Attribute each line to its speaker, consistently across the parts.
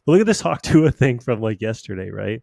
Speaker 1: But look at this Hawk Tua thing from like yesterday, right?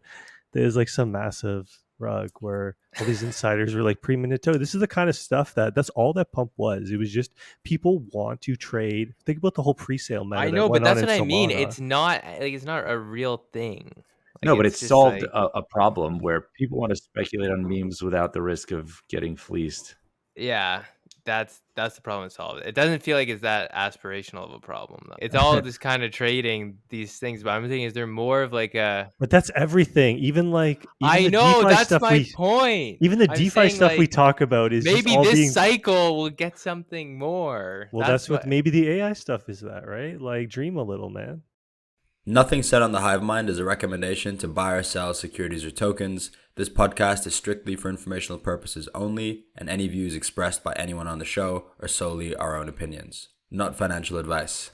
Speaker 1: There's like some massive rug where all these insiders were like pre-minute. This is the kind of stuff that's all that pump was. It was just people want to trade. Think about the whole pre-sale meta
Speaker 2: I
Speaker 1: that
Speaker 2: know, but
Speaker 1: went on
Speaker 2: that's
Speaker 1: in
Speaker 2: what I mean.
Speaker 1: Solana.
Speaker 2: It's not a real thing. Like
Speaker 3: No, but
Speaker 2: it's
Speaker 3: it
Speaker 2: just
Speaker 3: solved
Speaker 2: like
Speaker 3: a problem where people want to speculate on memes without the risk of getting fleeced.
Speaker 2: yeah, that's the problem solved. It doesn't feel like it's that aspirational of a problem though. It's all just kind of trading these things, but I'm thinking is there more of like a
Speaker 1: But that's everything. Even
Speaker 2: I
Speaker 1: the
Speaker 2: know,
Speaker 1: DeFi
Speaker 2: that's
Speaker 1: stuff
Speaker 2: my point.
Speaker 1: even the
Speaker 2: I'm
Speaker 1: DeFi
Speaker 2: saying
Speaker 1: stuff we
Speaker 2: like
Speaker 1: talk about is just
Speaker 2: maybe
Speaker 1: all
Speaker 2: this
Speaker 1: being.
Speaker 2: cycle will get something more.
Speaker 1: Well,
Speaker 2: That's
Speaker 1: that's what
Speaker 2: what
Speaker 1: maybe the AI stuff is that, right? Like dream a little, man.
Speaker 4: Nothing said on the Hivemind is a recommendation to buy or sell securities or tokens. This podcast is strictly for informational purposes only, and any views expressed by anyone on the show are solely our own opinions, not financial advice.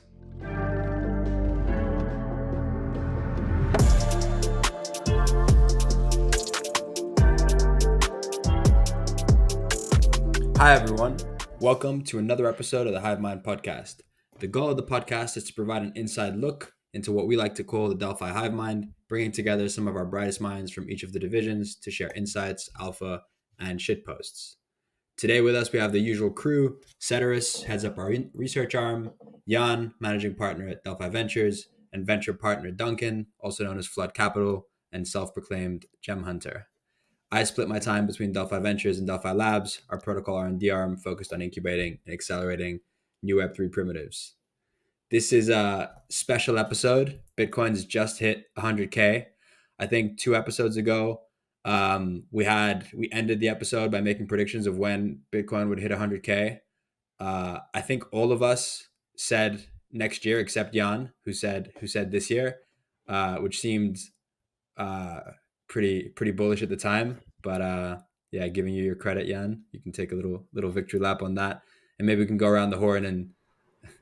Speaker 4: Hi everyone, welcome to another episode of the Hivemind podcast. The goal of the podcast is to provide an inside look into what we like to call the Delphi Hivemind, bringing together some of our brightest minds from each of the divisions to share insights, alpha, and shitposts. Today with us we have the usual crew. Ceteris heads up our research arm, Jan, managing partner at Delphi Ventures, and venture partner Duncan, also known as Flood Capital, and self-proclaimed gem hunter. I split my time between Delphi Ventures and Delphi Labs, our protocol R&D arm focused on incubating and accelerating new Web3 primitives. This is a special episode. Bitcoin's just hit 100K. I think 2 episodes ago, we ended the episode by making predictions of when Bitcoin would hit 100K. I think all of us said next year, except Jan, who said this year, which seemed pretty bullish at the time. But yeah, giving you your credit, Jan. You can take a little victory lap on that, and maybe we can go around the horn and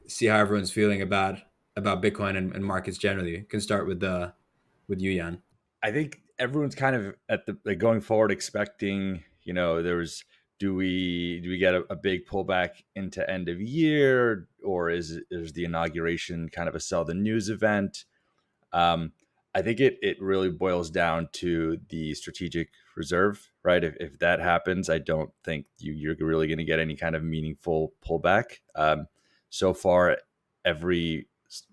Speaker 4: see how everyone's feeling about Bitcoin and markets generally. You can start with you, Jan.
Speaker 3: I think everyone's kind of at the going forward expecting, do we get a big pullback into end of year, or is the inauguration kind of a sell the news event? I think it really boils down to the strategic reserve, right? If that happens, I don't think you're really going to get any kind of meaningful pullback. So far, every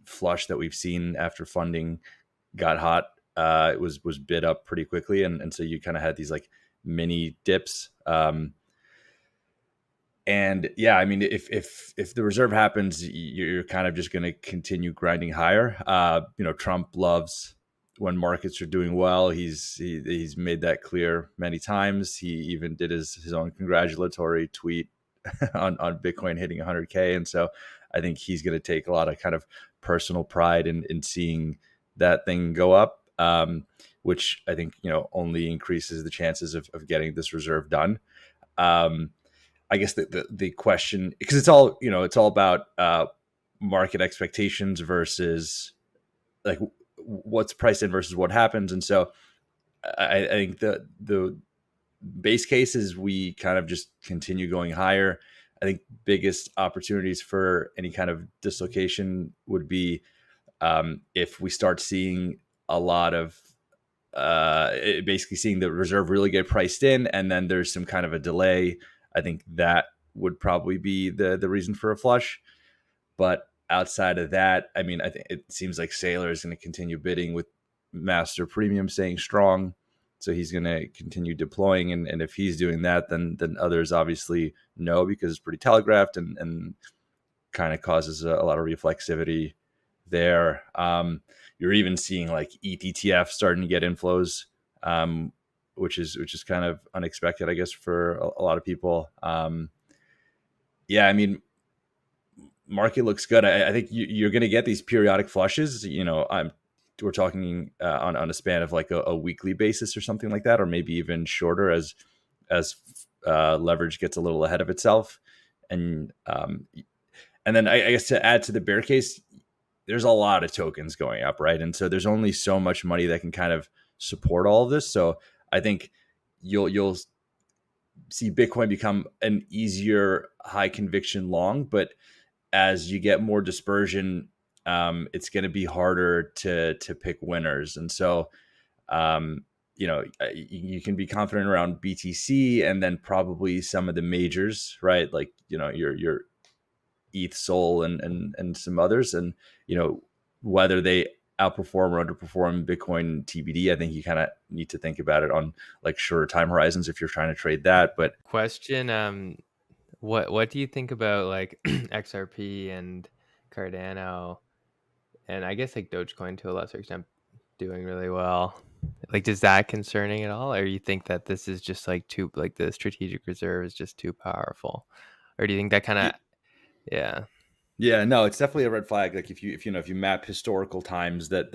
Speaker 3: flush that we've seen after funding got hot. It was bid up pretty quickly, and so you kind of had these like mini dips. And yeah, I mean, if the reserve happens, you're kind of just going to continue grinding higher. Trump loves when markets are doing well. He's made that clear many times. He even did his own congratulatory tweet on Bitcoin hitting 100K, and so I think he's going to take a lot of kind of personal pride in seeing that thing go up, which I think only increases the chances of getting this reserve done. I guess the question, because it's all about market expectations versus like what's priced in versus what happens. And so I think the base case is we kind of just continue going higher. I think biggest opportunities for any kind of dislocation would be if we start seeing a lot of basically seeing the reserve really get priced in, and then there's some kind of a delay. I think that would probably be the reason for a flush. But outside of that, I mean, I think it seems like Saylor is going to continue bidding with Master Premium staying strong. So he's going to continue deploying. And if he's doing that, then others obviously know, because it's pretty telegraphed and kind of causes a lot of reflexivity there. You're even seeing like ETTF starting to get inflows, which is kind of unexpected, I guess, for a lot of people. Yeah, I mean, market looks good. I think you're going to get these periodic flushes. We're talking on a span of like a weekly basis or something like that, or maybe even shorter as leverage gets a little ahead of itself. And then I guess to add to the bear case, there's a lot of tokens going up, right? And so there's only so much money that can kind of support all of this. So I think you'll see Bitcoin become an easier high conviction long, but as you get more dispersion it's going to be harder to pick winners. And so, you can be confident around BTC and then probably some of the majors, right? Like, your ETH, Sol, and some others, and whether they outperform or underperform Bitcoin TBD. I think you kind of need to think about it on like shorter time horizons if you're trying to trade that. But
Speaker 2: Question: what do you think about like XRP and Cardano, and I guess like Dogecoin to a lesser extent doing really well? Like, is that concerning at all, or you think that this is just like too, like the strategic reserve is just too powerful, or do you think that kind of, yeah?
Speaker 3: Yeah, no, it's definitely a red flag. Like if you map historical times that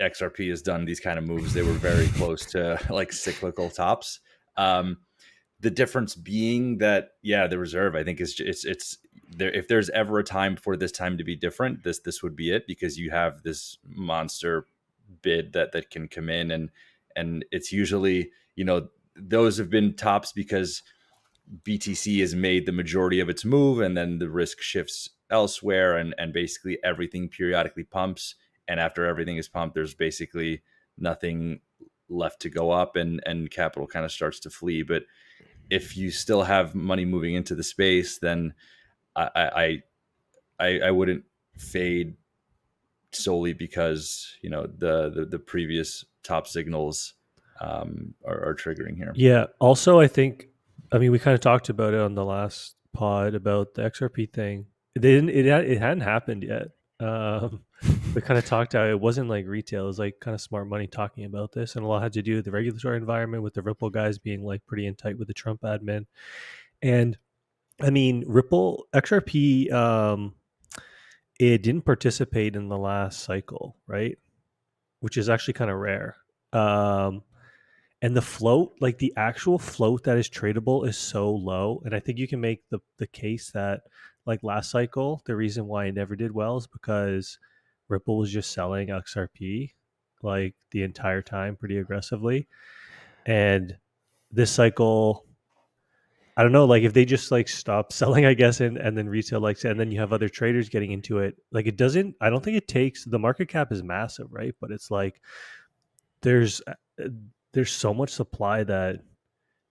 Speaker 3: XRP has done these kind of moves, they were very close to like cyclical tops. The difference being that, yeah, the reserve, I think, is it's there. If there's ever a time for this time to be different, this would be it, because you have this monster bid that can come in, and it's usually, those have been tops because BTC has made the majority of its move, and then the risk shifts elsewhere, and basically everything periodically pumps. And after everything is pumped, there's basically nothing left to go up, and capital kind of starts to flee. But if you still have money moving into the space, then I wouldn't fade solely because the previous top signals are triggering here.
Speaker 1: Yeah. Also, I think, I mean, we kind of talked about it on the last pod about the XRP thing. It hadn't happened yet. We kind of talked about it wasn't like retail. It was like kind of smart money talking about this, and a lot had to do with the regulatory environment, with the Ripple guys being like pretty in tight with the Trump admin. And I mean, Ripple XRP, it didn't participate in the last cycle, right? Which is actually kind of rare. And the float, like the actual float that is tradable, is so low. And I think you can make the case that like last cycle, the reason why it never did well is because Ripple was just selling XRP like the entire time pretty aggressively. And this cycle, I don't know, like if they just like stop selling, I guess, and then retail likes it, and then you have other traders getting into it, like it doesn't, I don't think it takes, the market cap is massive, right? But it's like there's so much supply that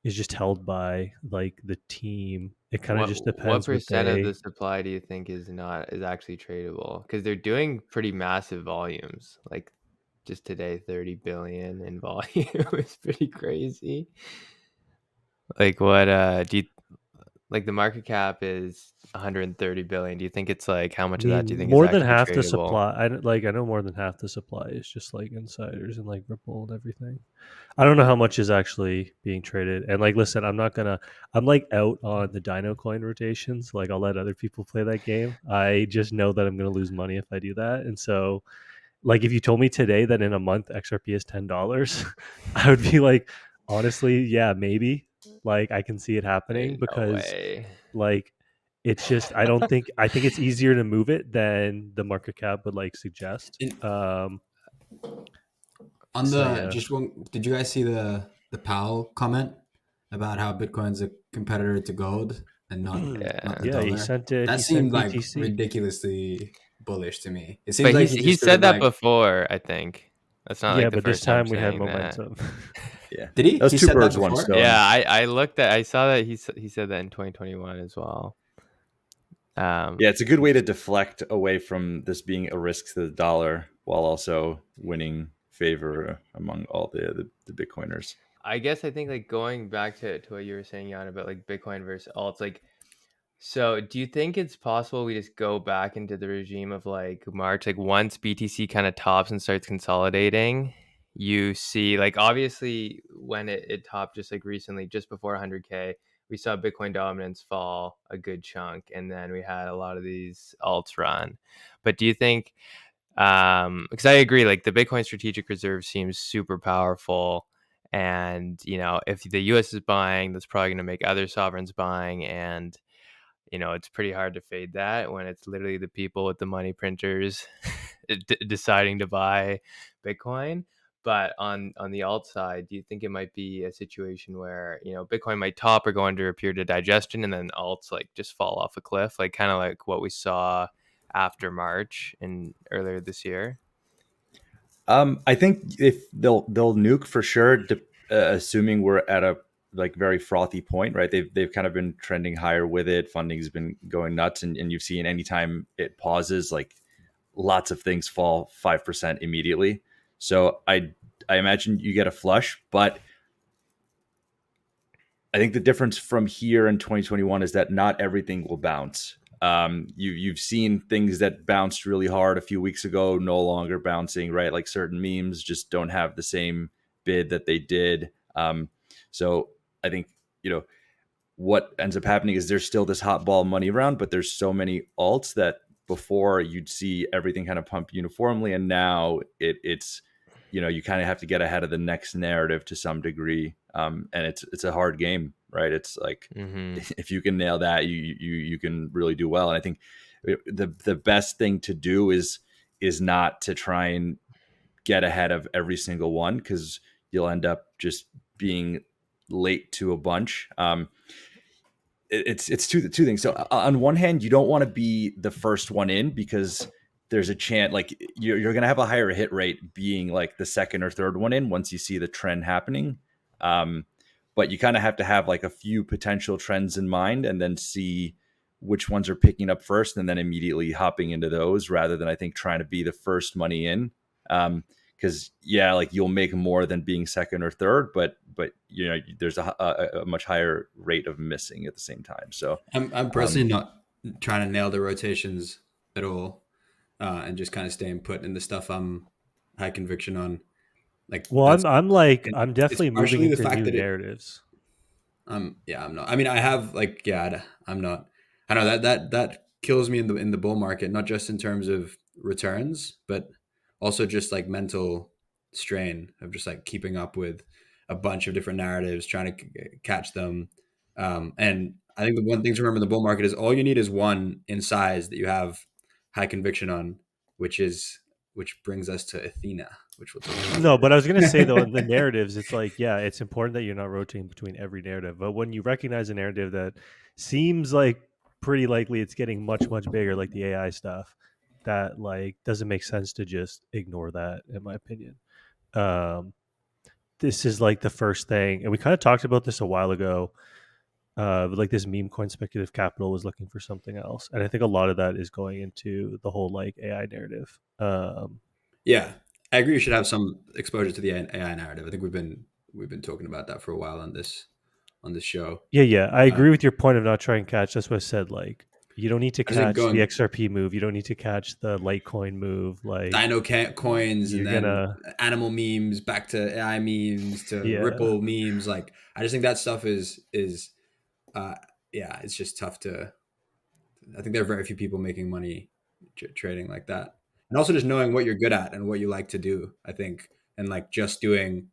Speaker 1: is just held by like the team. It kind of just
Speaker 2: What
Speaker 1: depends what
Speaker 2: percent of the
Speaker 1: they.
Speaker 2: supply do you think is actually tradable? Because they're doing pretty massive volumes. Like just today, 30 billion in volume is pretty crazy. Like what do you, like the market cap is 130 billion. Do you think it's like, how
Speaker 1: I
Speaker 2: much of that do you
Speaker 1: mean,
Speaker 2: think is
Speaker 1: more than
Speaker 2: actually
Speaker 1: half the
Speaker 2: tradable?
Speaker 1: supply. I know more than half the supply is just like insiders and like Ripple and everything. I don't know how much is actually being traded. And like, listen, I'm like out on the Dino coin rotations. Like, I'll let other people play that game. I just know that I'm gonna lose money if I do that. And so, like, if you told me today that in a month XRP is $10, I would be like, honestly, yeah, maybe. Like, I can see it happening
Speaker 2: No
Speaker 1: because
Speaker 2: way.
Speaker 1: like it's just, I think it's easier to move it than the market cap would like suggest.
Speaker 4: In, on
Speaker 1: So
Speaker 4: the
Speaker 1: yeah.
Speaker 4: just one, did you guys see the Powell comment about how Bitcoin's a competitor to gold and not the
Speaker 2: Yeah.
Speaker 1: dollar?
Speaker 4: dollar? That
Speaker 1: He sent
Speaker 4: seemed like
Speaker 1: BTC.
Speaker 4: ridiculously bullish to me. It seems
Speaker 2: But
Speaker 4: like he
Speaker 2: he
Speaker 4: just sort
Speaker 2: said
Speaker 4: of
Speaker 2: that
Speaker 4: like,
Speaker 2: before, I think. That's not
Speaker 1: Yeah,
Speaker 2: like the
Speaker 1: but this
Speaker 2: first time
Speaker 1: time we had
Speaker 2: saying that.
Speaker 1: momentum.
Speaker 3: Yeah,
Speaker 4: did he?
Speaker 3: that was
Speaker 4: He
Speaker 3: two
Speaker 4: said that
Speaker 3: birds, one
Speaker 4: before.
Speaker 3: stone.
Speaker 2: Yeah, I saw that he said that in 2021 as well.
Speaker 3: Yeah, it's a good way to deflect away from this being a risk to the dollar while also winning favor among all the Bitcoiners.
Speaker 2: I guess I think like going back to what you were saying, Jan, about like Bitcoin versus alts, like, so do you think it's possible we just go back into the regime of like March, like once BTC kind of tops and starts consolidating, you see like obviously when it topped just like recently, just before 100K, we saw Bitcoin dominance fall a good chunk, and then we had a lot of these alts run. But do you think, because I agree, like the Bitcoin strategic reserve seems super powerful, and if the US is buying, that's probably going to make other sovereigns buying, and it's pretty hard to fade that when it's literally the people with the money printers deciding to buy Bitcoin. But on the alt side, do you think it might be a situation where Bitcoin might top or go under a period of digestion, and then alts like just fall off a cliff, like kind of like what we saw after March and earlier this year?
Speaker 3: I think if they'll nuke for sure, assuming we're at a like very frothy point, right? They've kind of been trending higher with it. Funding's been going nuts, and you've seen anytime it pauses, like lots of things fall 5% immediately. So I imagine you get a flush, but I think the difference from here in 2021 is that not everything will bounce. You've seen things that bounced really hard a few weeks ago, no longer bouncing, right? Like certain memes just don't have the same bid that they did. So I think, what ends up happening is there's still this hot ball money around, but there's so many alts that before you'd see everything kind of pump uniformly, and now it's you kind of have to get ahead of the next narrative to some degree, and it's a hard game, right? It's like if you can nail that, you can really do well. And I think the best thing to do is not to try and get ahead of every single one, because you'll end up just being late to a bunch. It's two things. So on one hand, you don't want to be the first one in, because there's a chance like you're going to have a higher hit rate being like the second or third one in once you see the trend happening. But you kind of have to have like a few potential trends in mind and then see which ones are picking up first and then immediately hopping into those, rather than I think trying to be the first money in. Because like you'll make more than being second or third, but there's a much higher rate of missing at the same time. So
Speaker 4: I'm personally not trying to nail the rotations at all, and just kind of staying put in the stuff I'm high conviction on. Like,
Speaker 1: Well,
Speaker 4: that's
Speaker 1: I'm
Speaker 4: and it's
Speaker 1: definitely moving
Speaker 4: partially the
Speaker 1: into
Speaker 4: fact
Speaker 1: new
Speaker 4: that
Speaker 1: narratives.
Speaker 4: I'm not. I mean, I have like, I'm not. I know that kills me in the bull market, not just in terms of returns, but also just like mental strain of just like keeping up with a bunch of different narratives, trying to catch them. And I think the one thing to remember in the bull market is all you need is one in size that you have high conviction on, which brings us to Ethena, which we'll talk about
Speaker 1: No, but I was gonna say though, in the
Speaker 4: later.
Speaker 1: narratives, it's like, yeah, it's important that you're not rotating between every narrative. But when you recognize a narrative that seems like pretty likely it's getting much, much bigger, like the AI stuff, that like doesn't make sense to just ignore that, in my opinion. Um, this is like the first thing, and we kind of talked about this a while ago. But like this meme coin speculative capital was looking for something else, and I think a lot of that is going into the whole like AI narrative.
Speaker 4: Yeah, I agree. You should have some exposure to the AI narrative. I think we've been talking about that for a while on this show.
Speaker 1: Yeah, I agree
Speaker 4: Um,
Speaker 1: with your point of not trying to catch. That's what I said. Like, you don't need to
Speaker 4: I just think
Speaker 1: catch the
Speaker 4: going
Speaker 1: XRP move. You don't need to catch the Litecoin move. Like,
Speaker 4: coins and
Speaker 1: you're
Speaker 4: then
Speaker 1: gonna,
Speaker 4: animal memes back to AI memes to
Speaker 1: yeah.
Speaker 4: Ripple memes. Like, I just think that stuff is uh, it's just tough to. I think there are very few people making money trading like that, and also just knowing what you're good at and what you like to do. I think, and like just doing,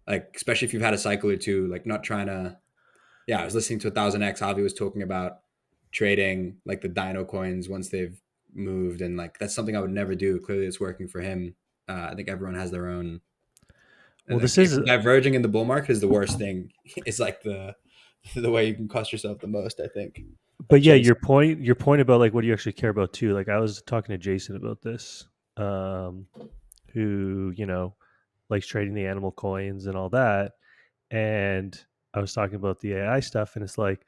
Speaker 4: like, especially if you've had a cycle or two, like not trying to. Yeah, I was listening to 1000X. Avi was talking about trading like the Dino coins once they've moved, and like that's something I would never do. Clearly, it's working for him. I think everyone has their own.
Speaker 1: Well,
Speaker 4: And like
Speaker 1: this
Speaker 4: if
Speaker 1: is,
Speaker 4: diverging in the bull market is the worst thing. It's like the way you can cost yourself the most. I think. Like
Speaker 1: but yeah,
Speaker 4: Chase.
Speaker 1: your point about like what do you actually care about too. Like, I was talking to Jason about this, um, who likes trading the animal coins and all that, and I was talking about the AI stuff, and it's like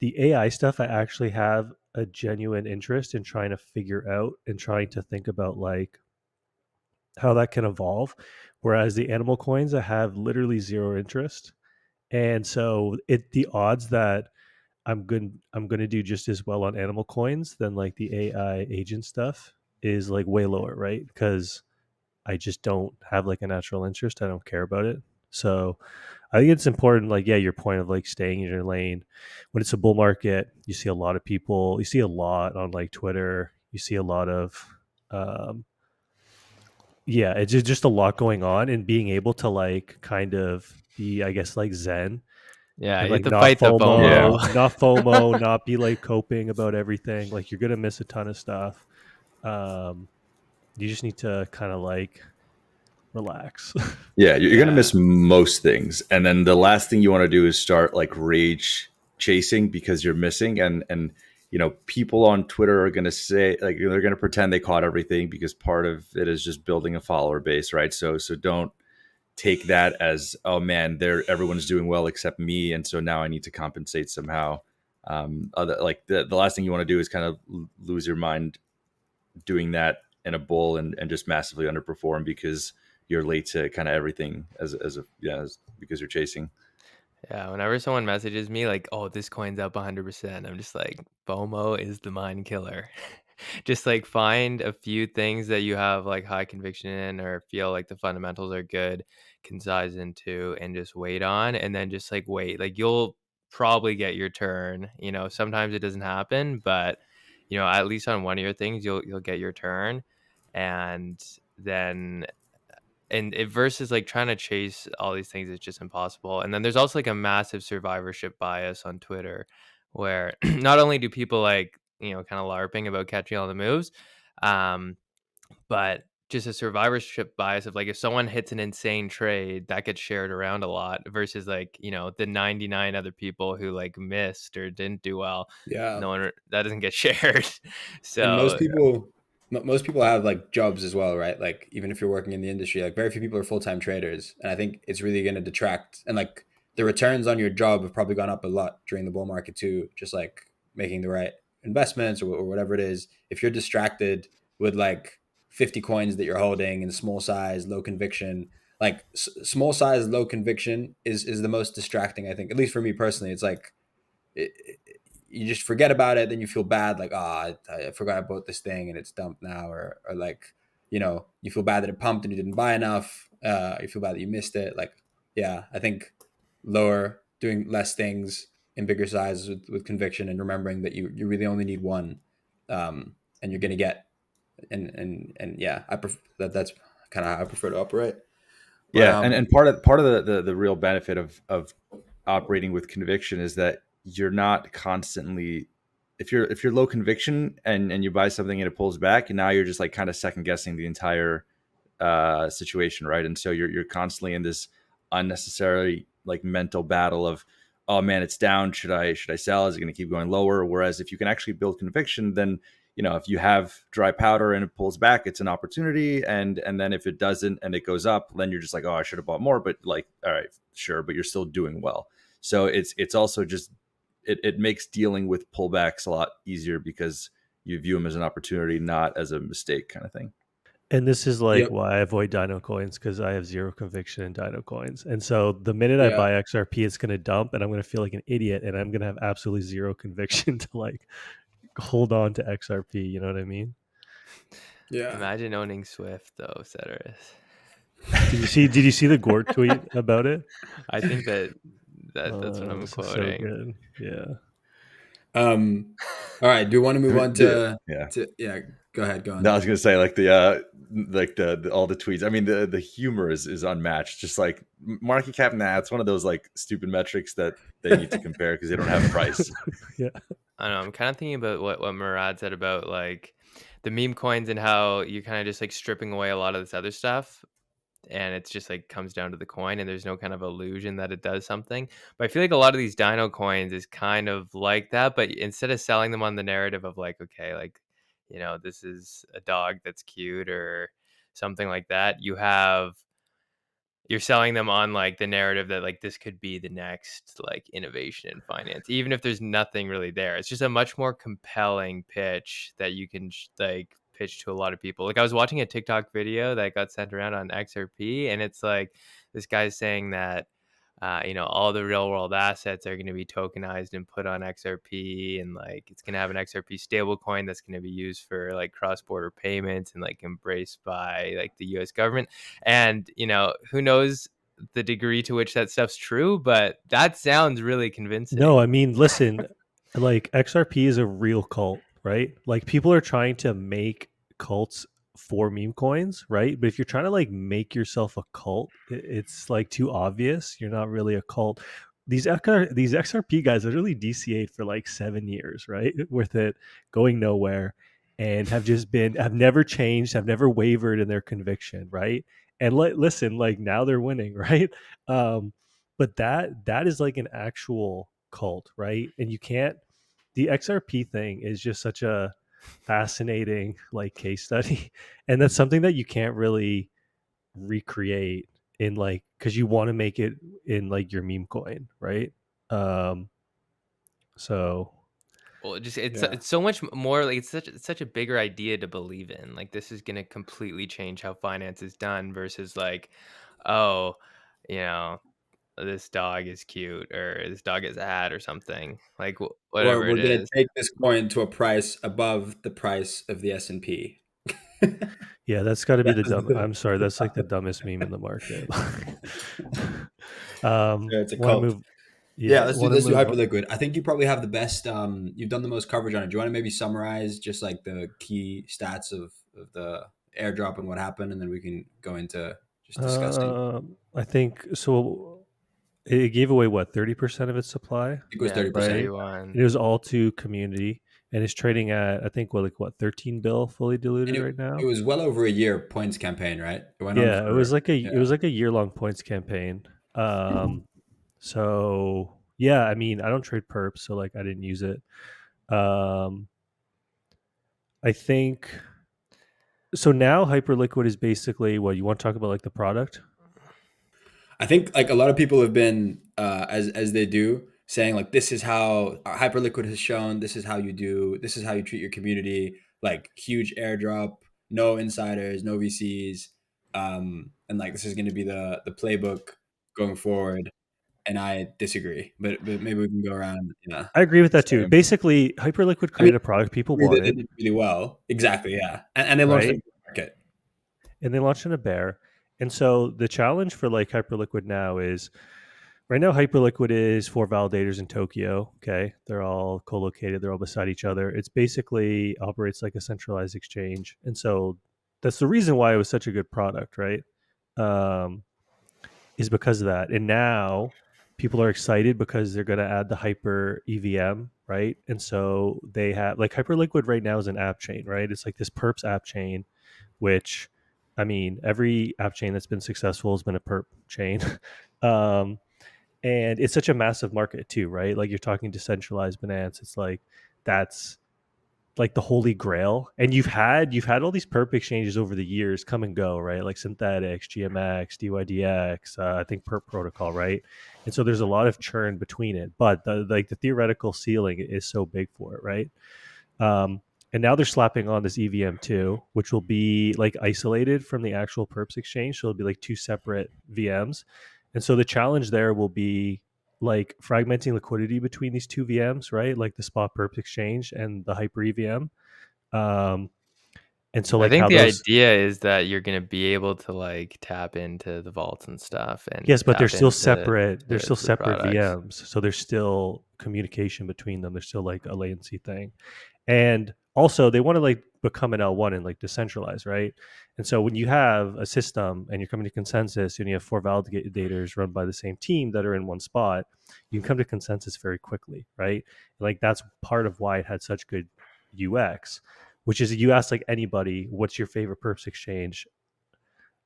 Speaker 1: the AI stuff, I actually have a genuine interest in trying to figure out and trying to think about like how that can evolve. Whereas the animal coins, I have literally zero interest. And so the odds that I'm going to do just as well on animal coins than like the AI agent stuff is like way lower, right? Because I just don't have like a natural interest. I don't care about it. So I think it's important, like, yeah, your point of like staying in your lane. When it's a bull market, you see a lot of people, you see a lot on like Twitter, you see a lot of, um, yeah, it's just a lot going on, and being able to like kind of be, I guess, like Zen
Speaker 2: Yeah,
Speaker 1: and
Speaker 2: you have
Speaker 1: like
Speaker 2: to fight the
Speaker 3: Yeah.
Speaker 2: FOMO.
Speaker 1: Not FOMO, not be like coping about everything. Like, you're going to miss a ton of stuff. Um, you just need to kind of like relax.
Speaker 3: Yeah, you're gonna
Speaker 4: Yeah.
Speaker 3: miss most things, and then the last thing you want to do is start like rage chasing because you're missing, and people on Twitter are going to say, like, they're going to pretend they caught everything because part of it is just building a follower base, right? So don't take that as, oh man, everyone's doing well except me, and so now I need to compensate somehow. Like the last thing you want to do is kind of lose your mind doing that in a bull and just massively underperform because you're late to kind of everything because you're chasing.
Speaker 2: Yeah, whenever someone messages me like, "Oh, this coin's up 100%," I'm just like, "FOMO is the mind killer." Just like find a few things that you have like high conviction in or feel like the fundamentals are good, concise into, and just wait on, and then just like wait. Like you'll probably get your turn. Sometimes it doesn't happen, but at least on one of your things, you'll get your turn, and then and it versus like trying to chase all these things is just impossible. And then there's also like a massive survivorship bias on Twitter where not only do people like kind of larping about catching all the moves, um but just a survivorship bias of like if someone hits an insane trade that gets shared around a lot versus like the 99 other people who like missed or didn't do well.
Speaker 4: Yeah.
Speaker 2: No one that doesn't get shared.
Speaker 4: And
Speaker 2: So
Speaker 4: most people have like jobs as well, right? Like even if you're working in the industry, like very few people are full-time traders, and I think it's really going to detract. And like the returns on your job have probably gone up a lot during the bull market too, just like making the right investments or whatever it is. If you're distracted with like 50 coins that you're holding in small size, low conviction, like small size, low conviction is the most distracting, I think, at least for me personally. It's like it, you just forget about it, then you feel bad, like, I forgot about this thing and it's dumped now, or like, you feel bad that it pumped and you didn't buy enough. You feel bad that you missed it. Like, yeah, I think doing less things in bigger sizes with conviction and remembering that you really only need one, and you're gonna get, and yeah, that's kind of how I prefer to operate. But
Speaker 3: Yeah, and part of the real benefit of operating with conviction is that you're not constantly, if you're low conviction and you buy something and it pulls back, and now you're just like kind of second guessing the entire situation, right? And so you're constantly in this unnecessary like mental battle of, oh man, it's down. Should I sell? Is it going to keep going lower? Whereas if you can actually build conviction, then if you have dry powder and it pulls back, it's an opportunity. And then if it doesn't and it goes up, then you're just like, oh, I should have bought more. But like, all right, sure, but you're still doing well. So it's also just it makes dealing with pullbacks a lot easier because you view them as an opportunity, not as a mistake kind of thing.
Speaker 1: And this is like
Speaker 4: yep,
Speaker 1: why I avoid Dino coins, because I have zero conviction in Dino coins. And so the minute I
Speaker 4: yeah,
Speaker 1: buy XRP, it's going to dump and I'm going to feel like an idiot and I'm going to have absolutely zero conviction to like hold on to XRP. You know what I mean?
Speaker 4: yeah,
Speaker 2: imagine owning Swift though, Ceteris.
Speaker 1: Did you see the Gort tweet about it?
Speaker 2: I think that's what I'm
Speaker 1: This is so
Speaker 2: quoting.
Speaker 1: good. Yeah.
Speaker 4: All right, do you want to move on
Speaker 3: Yeah.
Speaker 4: to yeah, go ahead, go
Speaker 3: No, I
Speaker 4: on.
Speaker 3: was gonna say like the all the tweets. I mean, the humor is unmatched. Just like market cap, it's one of those like stupid metrics that they need to compare because they don't have price.
Speaker 1: Yeah.
Speaker 2: I don't know. I'm kind of thinking about what Murad said about like the meme coins and how you're kind of just like stripping away a lot of this other stuff. And it's just like comes down to the coin and there's no kind of illusion that it does something. But I feel like a lot of these dino coins is kind of like that. But instead of selling them on the narrative of like, okay, like, this is a dog that's cute or something like that, you're selling them on like the narrative that like this could be the next like innovation in finance, even if there's nothing really there. It's just a much more compelling pitch that you can like pitch to a lot of people. Like I was watching a TikTok video that got sent around on XRP, and it's like this guy's saying that all the real world assets are going to be tokenized and put on XRP, and like it's going to have an XRP stablecoin that's going to be used for like cross border payments and like embraced by like the US government. And, who knows the degree to which that stuff's true, but that sounds really
Speaker 1: No,
Speaker 2: convincing.
Speaker 1: I mean, listen, like XRP is a real cult, right? Like people are trying to make cults for meme coins, right? But if you're trying to like make yourself a cult, it's like too obvious. You're not really a cult. These XRP guys literally DCA'd for like 7 years, right? With it going nowhere, and have never changed, have never wavered in their conviction, right? And listen, like now they're winning, right? But that is like an actual cult, right? And you can't the XRP thing is just such a fascinating like case study, and that's something that you can't really recreate in like, because you want to make it in like your meme coin, right? Um, so
Speaker 2: Well, it's
Speaker 4: Yeah.
Speaker 2: so much more like it's such a bigger idea to believe in. Like this is gonna completely change how finance is done versus like, oh, you know, this dog is cute or this dog is ad or something like
Speaker 4: Or
Speaker 2: whatever
Speaker 4: we're
Speaker 2: it
Speaker 4: gonna
Speaker 2: is.
Speaker 4: take this coin to a price above the price of the S&P.
Speaker 1: yeah, that's got to be
Speaker 4: That
Speaker 1: the
Speaker 4: was
Speaker 1: dumb. I'm sorry, that's like the dumbest meme in the market.
Speaker 4: it's a
Speaker 1: Want to
Speaker 4: cult.
Speaker 1: move?
Speaker 4: Yeah,
Speaker 1: Yeah,
Speaker 4: let's do
Speaker 1: want to move?
Speaker 4: hyperliquid. I think you probably have the best. You've done the most coverage on it. Do you want to maybe summarize just like the key stats of the airdrop and what happened, and then we can go into just discussing. I
Speaker 1: I think so. It gave away what 30% of its supply,
Speaker 4: think it was
Speaker 2: Yeah,
Speaker 4: 30%.
Speaker 1: right?
Speaker 2: 31.
Speaker 1: And it was all to community, and it's trading at I think what 13 bill fully
Speaker 4: And
Speaker 1: diluted right
Speaker 4: it
Speaker 1: now.
Speaker 4: was well over a year points campaign, right? It went on
Speaker 1: Yeah,
Speaker 4: for
Speaker 1: it was like a year long points campaign. So yeah, I mean, I don't trade perps, so like I didn't use it. Um, I think so. Now Hyperliquid is basically what you want to talk about, like the product.
Speaker 4: I think like a lot of people have been as they do saying like this is how Hyperliquid has shown this is how you do this is how you treat your community, like huge airdrop, no insiders, no VCs, and like this is going to be the playbook going forward. And I disagree, but maybe we can go around. Yeah,
Speaker 1: I agree with
Speaker 4: the
Speaker 1: that too.
Speaker 4: same.
Speaker 1: Basically, Hyperliquid
Speaker 4: I mean,
Speaker 1: created a product people
Speaker 4: I agree that they
Speaker 1: wanted,
Speaker 4: did really well. Exactly. Yeah, and they launched a
Speaker 1: right?
Speaker 4: market.
Speaker 1: And they launched in a bear. And so the challenge for like Hyperliquid now is right now Hyperliquid is 4 validators in Tokyo. Okay. They're all co-located, they're all beside each other. It's basically operates like a centralized exchange. And so that's the reason why it was such a good product, right? Um, is because of that. And now people are excited because they're going to add the Hyper EVM, right? And so they have like Hyperliquid right now is an app chain, right? It's like this perps app chain, which I mean, every app chain that's been successful has been a perp chain. um, and it's such a massive market too, right? Like you're talking decentralized finance. It's like that's like the holy grail. And you've had all these perp exchanges over the years come and go, right? Like Synthetics, GMX, DYDX, I think perp protocol, right? And so there's a lot of churn between it, but the theoretical ceiling is so big for it, right? Um, and now they're slapping on this EVM2, which will be like isolated from the actual perps exchange. So it'll be like two separate VMs. And so the challenge there will be like fragmenting liquidity between these two VMs, right? Like the spot perps exchange and the hyper EVM. Um, and so
Speaker 2: I
Speaker 1: like
Speaker 2: think
Speaker 1: how
Speaker 2: the
Speaker 1: those,
Speaker 2: idea is that you're gonna be able to like tap into the vaults and stuff and
Speaker 1: yes, but they're
Speaker 2: tap
Speaker 1: still
Speaker 2: into
Speaker 1: separate. They're still
Speaker 2: the
Speaker 1: separate
Speaker 2: products.
Speaker 1: VMs. So there's still communication between them. There's still like a latency thing. And also they want to like become an L1 and like decentralize, right? And so when you have a system and you're coming to consensus and you have 4 validators run by the same team that are in one spot, you can come to consensus very quickly, right? Like that's part of why it had such good UX, which is you ask like anybody, what's your favorite perps exchange?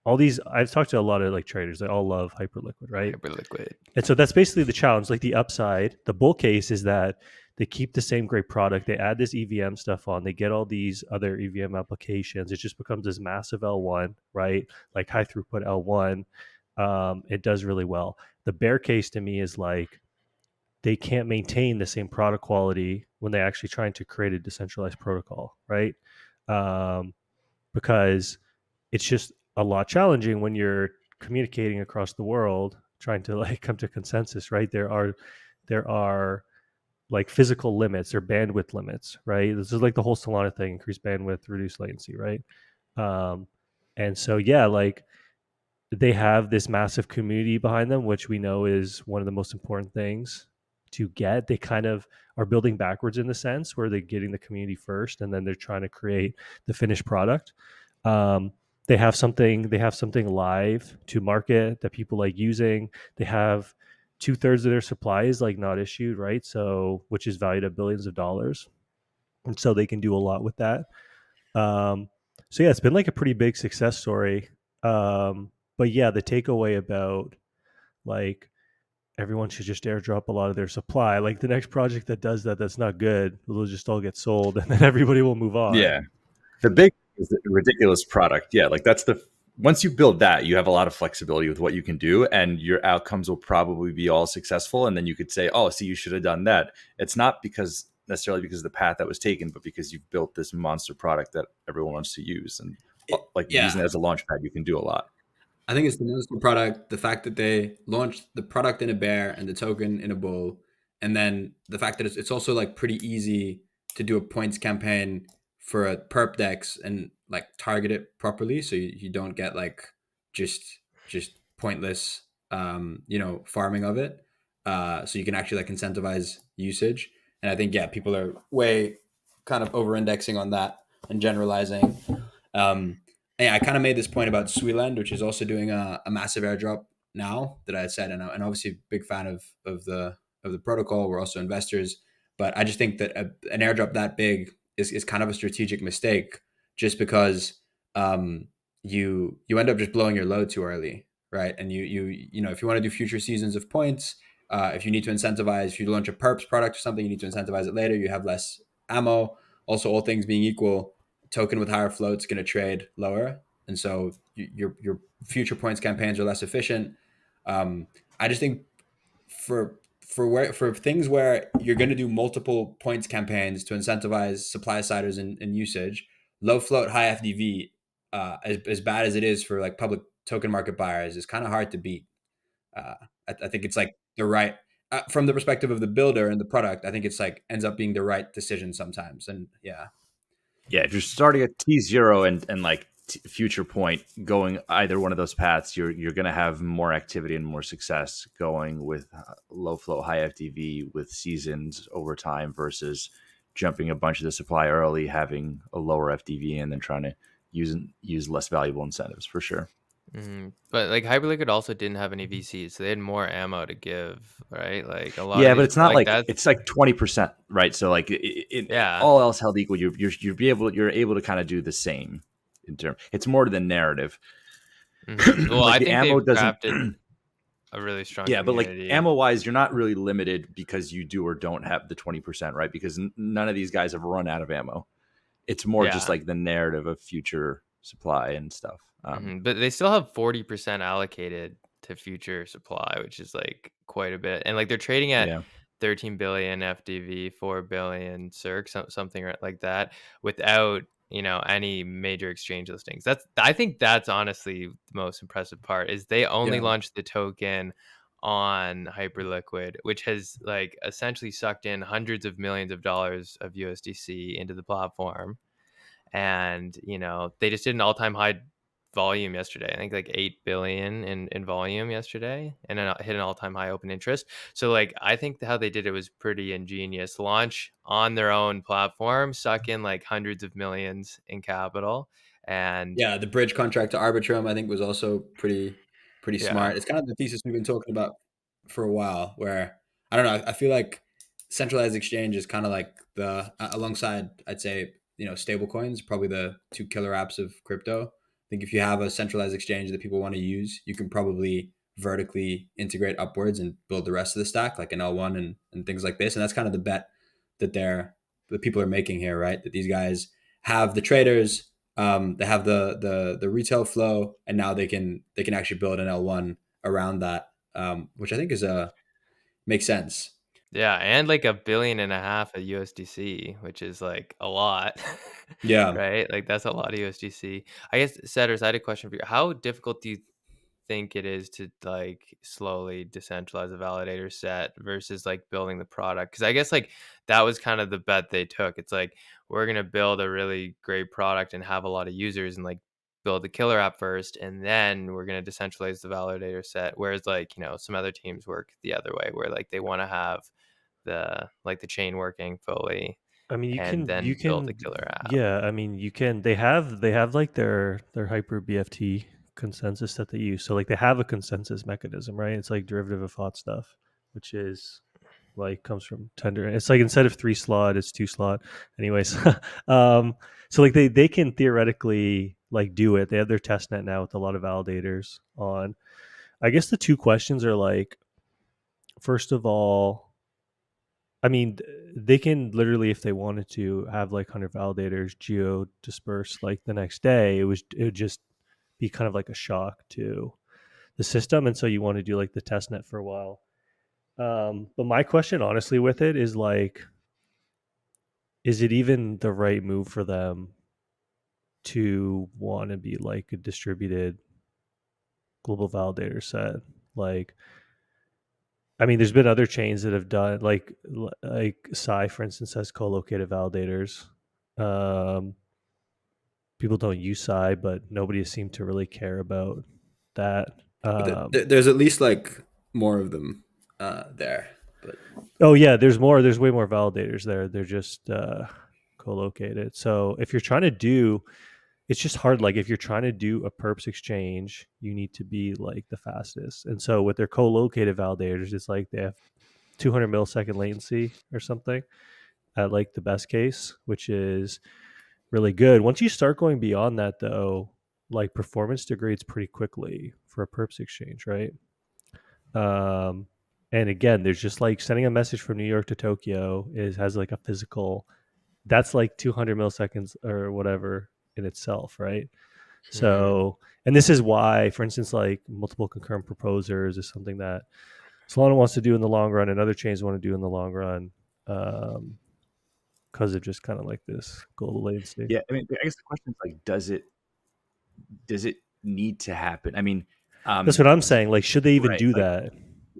Speaker 1: All these I've talked to a lot of like traders, they all love Hyperliquid, right?
Speaker 2: HyperLiquid.
Speaker 1: And so that's basically the challenge. Like the upside, the bull case is that they keep the same great product. They add this EVM stuff on. They get all these other EVM applications. It just becomes this massive L1, right? Like high throughput L1. It does really well. The bear case to me is like they can't maintain the same product quality when they're actually trying to create a decentralized protocol, right? Um, because it's just a lot challenging when you're communicating across the world trying to like come to consensus, right? There are like physical limits or bandwidth limits, right? This is like the whole Solana thing: increase bandwidth, reduce latency, right? um, and so yeah, like they have this massive community behind them, which we know is one of the most important things to get. They kind of are building backwards in the sense where they're getting the community first, and then they're trying to create the finished product. Um, they have something live to market that people like using. They have 2/3 of their supply is like not issued, right? So which is valued at billions of dollars, and so they can do a lot with that. Um, so yeah, it's been like a pretty big success story. But yeah, the takeaway about like everyone should just airdrop a lot of their supply. Like the next project that does that, that's not good, it'll just all get sold, and then everybody will move on.
Speaker 3: Yeah. The big is the ridiculous product. Yeah, like that's the once you build that, you have a lot of flexibility with what you can do, and your outcomes will probably be all successful. And then you could say, "Oh, see, you should have done that." It's not necessarily because of the path that was taken, but because you've built this monster product that everyone wants to use, and like using it
Speaker 4: Yeah,
Speaker 3: as a launch pad, you can do a lot.
Speaker 4: I think it's the monster product, the fact that they launched the product in a bear and the token in a bull, and then the fact that it's also like pretty easy to do a points campaign for a perp dex and like target it properly, so you don't get like just just pointless farming of it. So you can actually like incentivize usage, and I think people are way kind of over indexing on that and generalizing. Um, yeah, I kind of made this point about Sweeland, which is also doing a massive airdrop now that I had said, and obviously big fan of the protocol. We're also investors, but I just think that an airdrop that big is kind of a strategic mistake, just because you end up just blowing your load too early, right? And if you want to do future seasons of points, if you need to incentivize, if you launch a perps product or something, you need to incentivize it later. You have less ammo. Also, all things being equal, token with higher float is going to trade lower, and so your future points campaigns are less efficient. I just think for things where you're going to do multiple points campaigns to incentivize supply siders and usage, low float, high FDV, as bad as it is for like public token market buyers, is kind of hard to beat. Uh, I think it's like the right from the perspective of the builder and the product. I think it's like ends up being the right decision sometimes, and yeah.
Speaker 3: Yeah, if you're starting at T0 and like future point going either one of those paths, you're going to have more activity and more success going with low flow, high FTV with seasons over time versus jumping a bunch of the supply early, having a lower FTV, and then trying to use less valuable incentives for sure.
Speaker 2: But like HyperLiquid also didn't have any VCs, so they had more ammo to give, right? Like a lot of
Speaker 3: Yeah, but
Speaker 2: these,
Speaker 3: it's not
Speaker 2: like
Speaker 3: like
Speaker 2: that's
Speaker 3: it's like 20%, right? So like
Speaker 2: yeah.
Speaker 3: all else held equal, you're able to kind of do the same in term. It's more to the narrative.
Speaker 2: Well,
Speaker 3: Like
Speaker 2: I
Speaker 3: the
Speaker 2: think
Speaker 3: ammo
Speaker 2: they've
Speaker 3: doesn't.
Speaker 2: crafted a really strong
Speaker 3: Yeah, but like
Speaker 2: community.
Speaker 3: ammo wise, you're not really limited because you do or don't have the 20%, right? Because none of these guys have run out of ammo. It's more just
Speaker 2: Yeah.
Speaker 3: like the narrative of future supply and stuff.
Speaker 2: But they still have 40% allocated to future supply, which is like quite a bit. And like they're trading at
Speaker 3: Yeah,
Speaker 2: 13 billion FDV, 4 billion circ, something like that, without, any major exchange listings. I think that's honestly the most impressive part is they only
Speaker 4: Yeah.
Speaker 2: launched the token on Hyperliquid, which has like essentially sucked in hundreds of millions of dollars of USDC into the platform. And they just did an all-time high volume yesterday. I think like 8 billion in volume yesterday, and then hit an all-time high open interest. So like I think how they did it was pretty ingenious. Launch on their own platform, suck in like hundreds of millions in capital, and
Speaker 4: Yeah, the bridge contract to Arbitrum, I think, was also pretty
Speaker 2: yeah.
Speaker 4: smart. It's kind of the thesis we've been talking about for a while, where I don't know, I feel like centralized exchange is kind of like alongside, I'd say, stable coins, probably the two killer apps of crypto. I think if you have a centralized exchange that people want to use, you can probably vertically integrate upwards and build the rest of the stack, like an L1 and things like this. And that's kind of the bet that the people are making here, right? That these guys have the traders, they have the retail flow, and now they can actually build an L1 around that, which I think is a makes sense.
Speaker 2: Yeah, and like 1.5 billion of USDC, which is like a lot,
Speaker 4: Yeah,
Speaker 2: right? Like that's a lot of USDC. I guess, Setters, I had a question for you. How difficult do you think it is to like slowly decentralize a validator set versus like building the product? Because I guess like that was kind of the bet they took. It's like we're gonna build a really great product and have a lot of users and like build the killer app first, and then we're gonna decentralize the validator set. Whereas like some other teams work the other way, where like they want to have the chain working fully
Speaker 1: I mean,
Speaker 2: and
Speaker 1: you
Speaker 2: then build the
Speaker 1: can,
Speaker 2: killer app.
Speaker 1: yeah. I mean, you can. They have like their hyper BFT consensus that they use. So like they have a consensus mechanism, right? It's like derivative of hot stuff, which is like comes from tender. It's like instead of 3 slot, it's 2 slot. Anyways, um, so like they can theoretically like do it. They have their test net now with a lot of validators on. I guess the two questions are like, first of all, I mean, they can literally, if they wanted to, have like 100 validators geo disperse like the next day. It would just be kind of like a shock to the system, and so you want to do like the test net for a while. But my question, honestly, with it is like, is it even the right move for them to want to be like a distributed global validator set? Like, I mean, there's been other chains that have done like Psi, for instance, has co-located validators. Um, People don't use Psi, but nobody seemed to really care about that.
Speaker 4: There's at least like more of them there. But
Speaker 1: Oh yeah, there's more. There's way more validators there. They're just co-located. So if you're trying to do, it's just hard. Like if you're trying to do a perps exchange, you need to be like the fastest. And so with their co-located validators, it's like they have 200 millisecond latency or something at like the best case, which is really good. Once you start going beyond that, though, like performance degrades pretty quickly for a perps exchange, right? Um, and again, there's just like sending a message from New York to Tokyo has like a physical. That's like 200 milliseconds or whatever in itself, right? So, and this is why, for instance, like multiple concurrent proposers is something that Solana wants to do in the long run, and other chains want to do in the long run, because of just kind of like this global latency.
Speaker 3: Yeah, I mean, I guess the question is like, does it need to happen? I mean,
Speaker 1: That's what I'm saying. Like, should they even
Speaker 3: right,
Speaker 1: do
Speaker 3: like,
Speaker 1: that?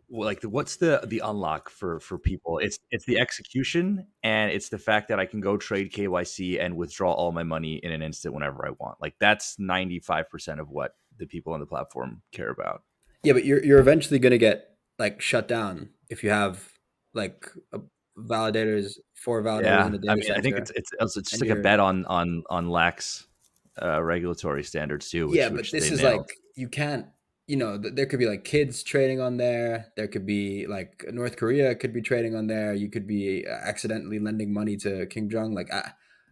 Speaker 3: like what's the unlock for people? It's the execution, and it's the fact that I can go trade KYC and withdraw all my money in an instant whenever I want. Like that's 95% of what the people on the platform care about.
Speaker 4: yeah, but you're eventually gonna get like shut down if you have like validators, 4 validators
Speaker 3: Yeah,
Speaker 4: in a
Speaker 3: I
Speaker 4: data
Speaker 3: mean, I think
Speaker 4: center,
Speaker 3: it's also just
Speaker 4: and
Speaker 3: like a
Speaker 4: you're
Speaker 3: bet on lax regulatory standards too,
Speaker 4: yeah, but
Speaker 3: which
Speaker 4: this
Speaker 3: they
Speaker 4: is
Speaker 3: nailed.
Speaker 4: like you can't, there could be like kids trading on there. There could be like North Korea could be trading on there. You could be accidentally lending money to King Jong. Like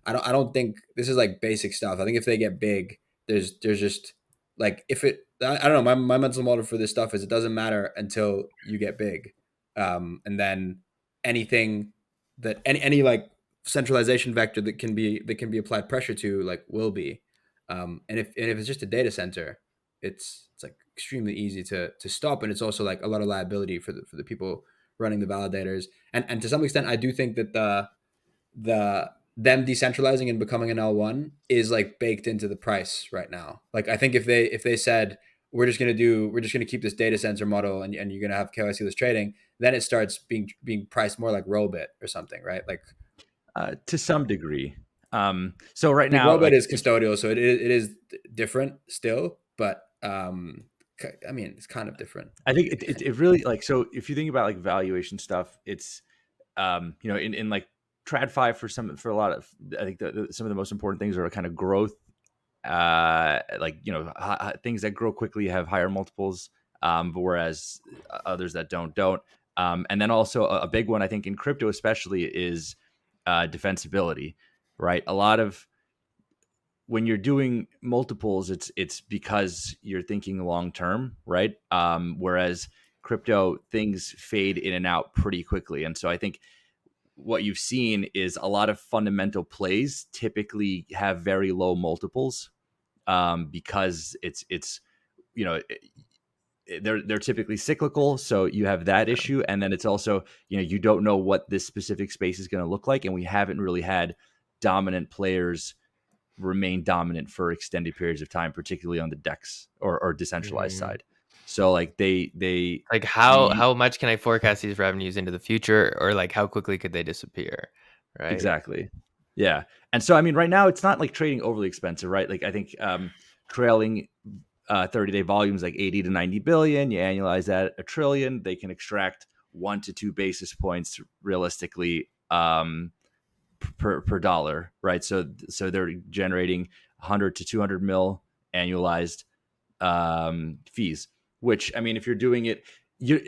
Speaker 4: I don't think this is like basic stuff. I think if they get big, there's just like if it I don't know. My mental model for this stuff is it doesn't matter until you get big, and then anything that any like centralization vector that can be applied pressure to like will be. And if it's just a data center, it's like extremely easy to stop, and it's also like a lot of liability for the people running the validators. And to some extent, I do think that the them decentralizing and becoming an L1 is like baked into the price right now. Like I think if they said we're just gonna keep this data center model and you're gonna have KYC-less trading, then it starts being priced more like Rollbit or something, right? Like
Speaker 3: To some degree. So right
Speaker 4: I mean,
Speaker 3: now,
Speaker 4: Rollbit
Speaker 3: like
Speaker 4: is custodial, so it is different still, but I mean, it's kind of different.
Speaker 3: I think it really like, so if you think about like valuation stuff, it's in like TradFi for a lot of, I think some of the most important things are kind of growth, like things that grow quickly have higher multiples, but whereas others that don't. And then also a big one I think in crypto especially is defensibility, right? A lot of when you're doing multiples, it's because you're thinking long term, right? Whereas crypto, things fade in and out pretty quickly, and so I think what you've seen is a lot of fundamental plays typically have very low multiples, because it's you know they're typically cyclical, so you have that issue, and then it's also you don't know what this specific space is going to look like, and we haven't really had dominant players remain dominant for extended periods of time, particularly on the DEX or decentralized
Speaker 2: Mhm.
Speaker 3: side. So like they
Speaker 2: Like
Speaker 3: you,
Speaker 2: how much can I forecast these revenues into the future, or like how quickly could they disappear, right?
Speaker 3: exactly, yeah. And so I mean, right now it's not like trading overly expensive, right? Like I think trailing 30-day volumes like 80 to 90 billion. You annualize that $1 trillion, they can extract 1 to 2 basis points realistically, per dollar, right? So they're generating 100 to 200 mil annualized fees. Which I mean, if you're doing it, you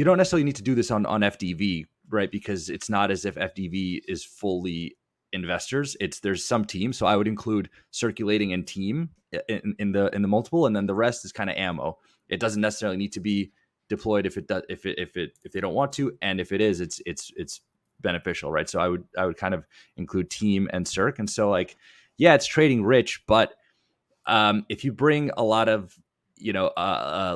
Speaker 3: don't necessarily need to do this on FDV, right? Because it's not as if FDV is fully investors. There's some team, so I would include circulating and team in the multiple, and then the rest is kind of ammo. It doesn't necessarily need to be deployed if it does, if they don't want to, and if it is, it's beneficial, right? So I would kind of include team and Cirque. And so like, yeah, it's trading rich, but if you bring a lot of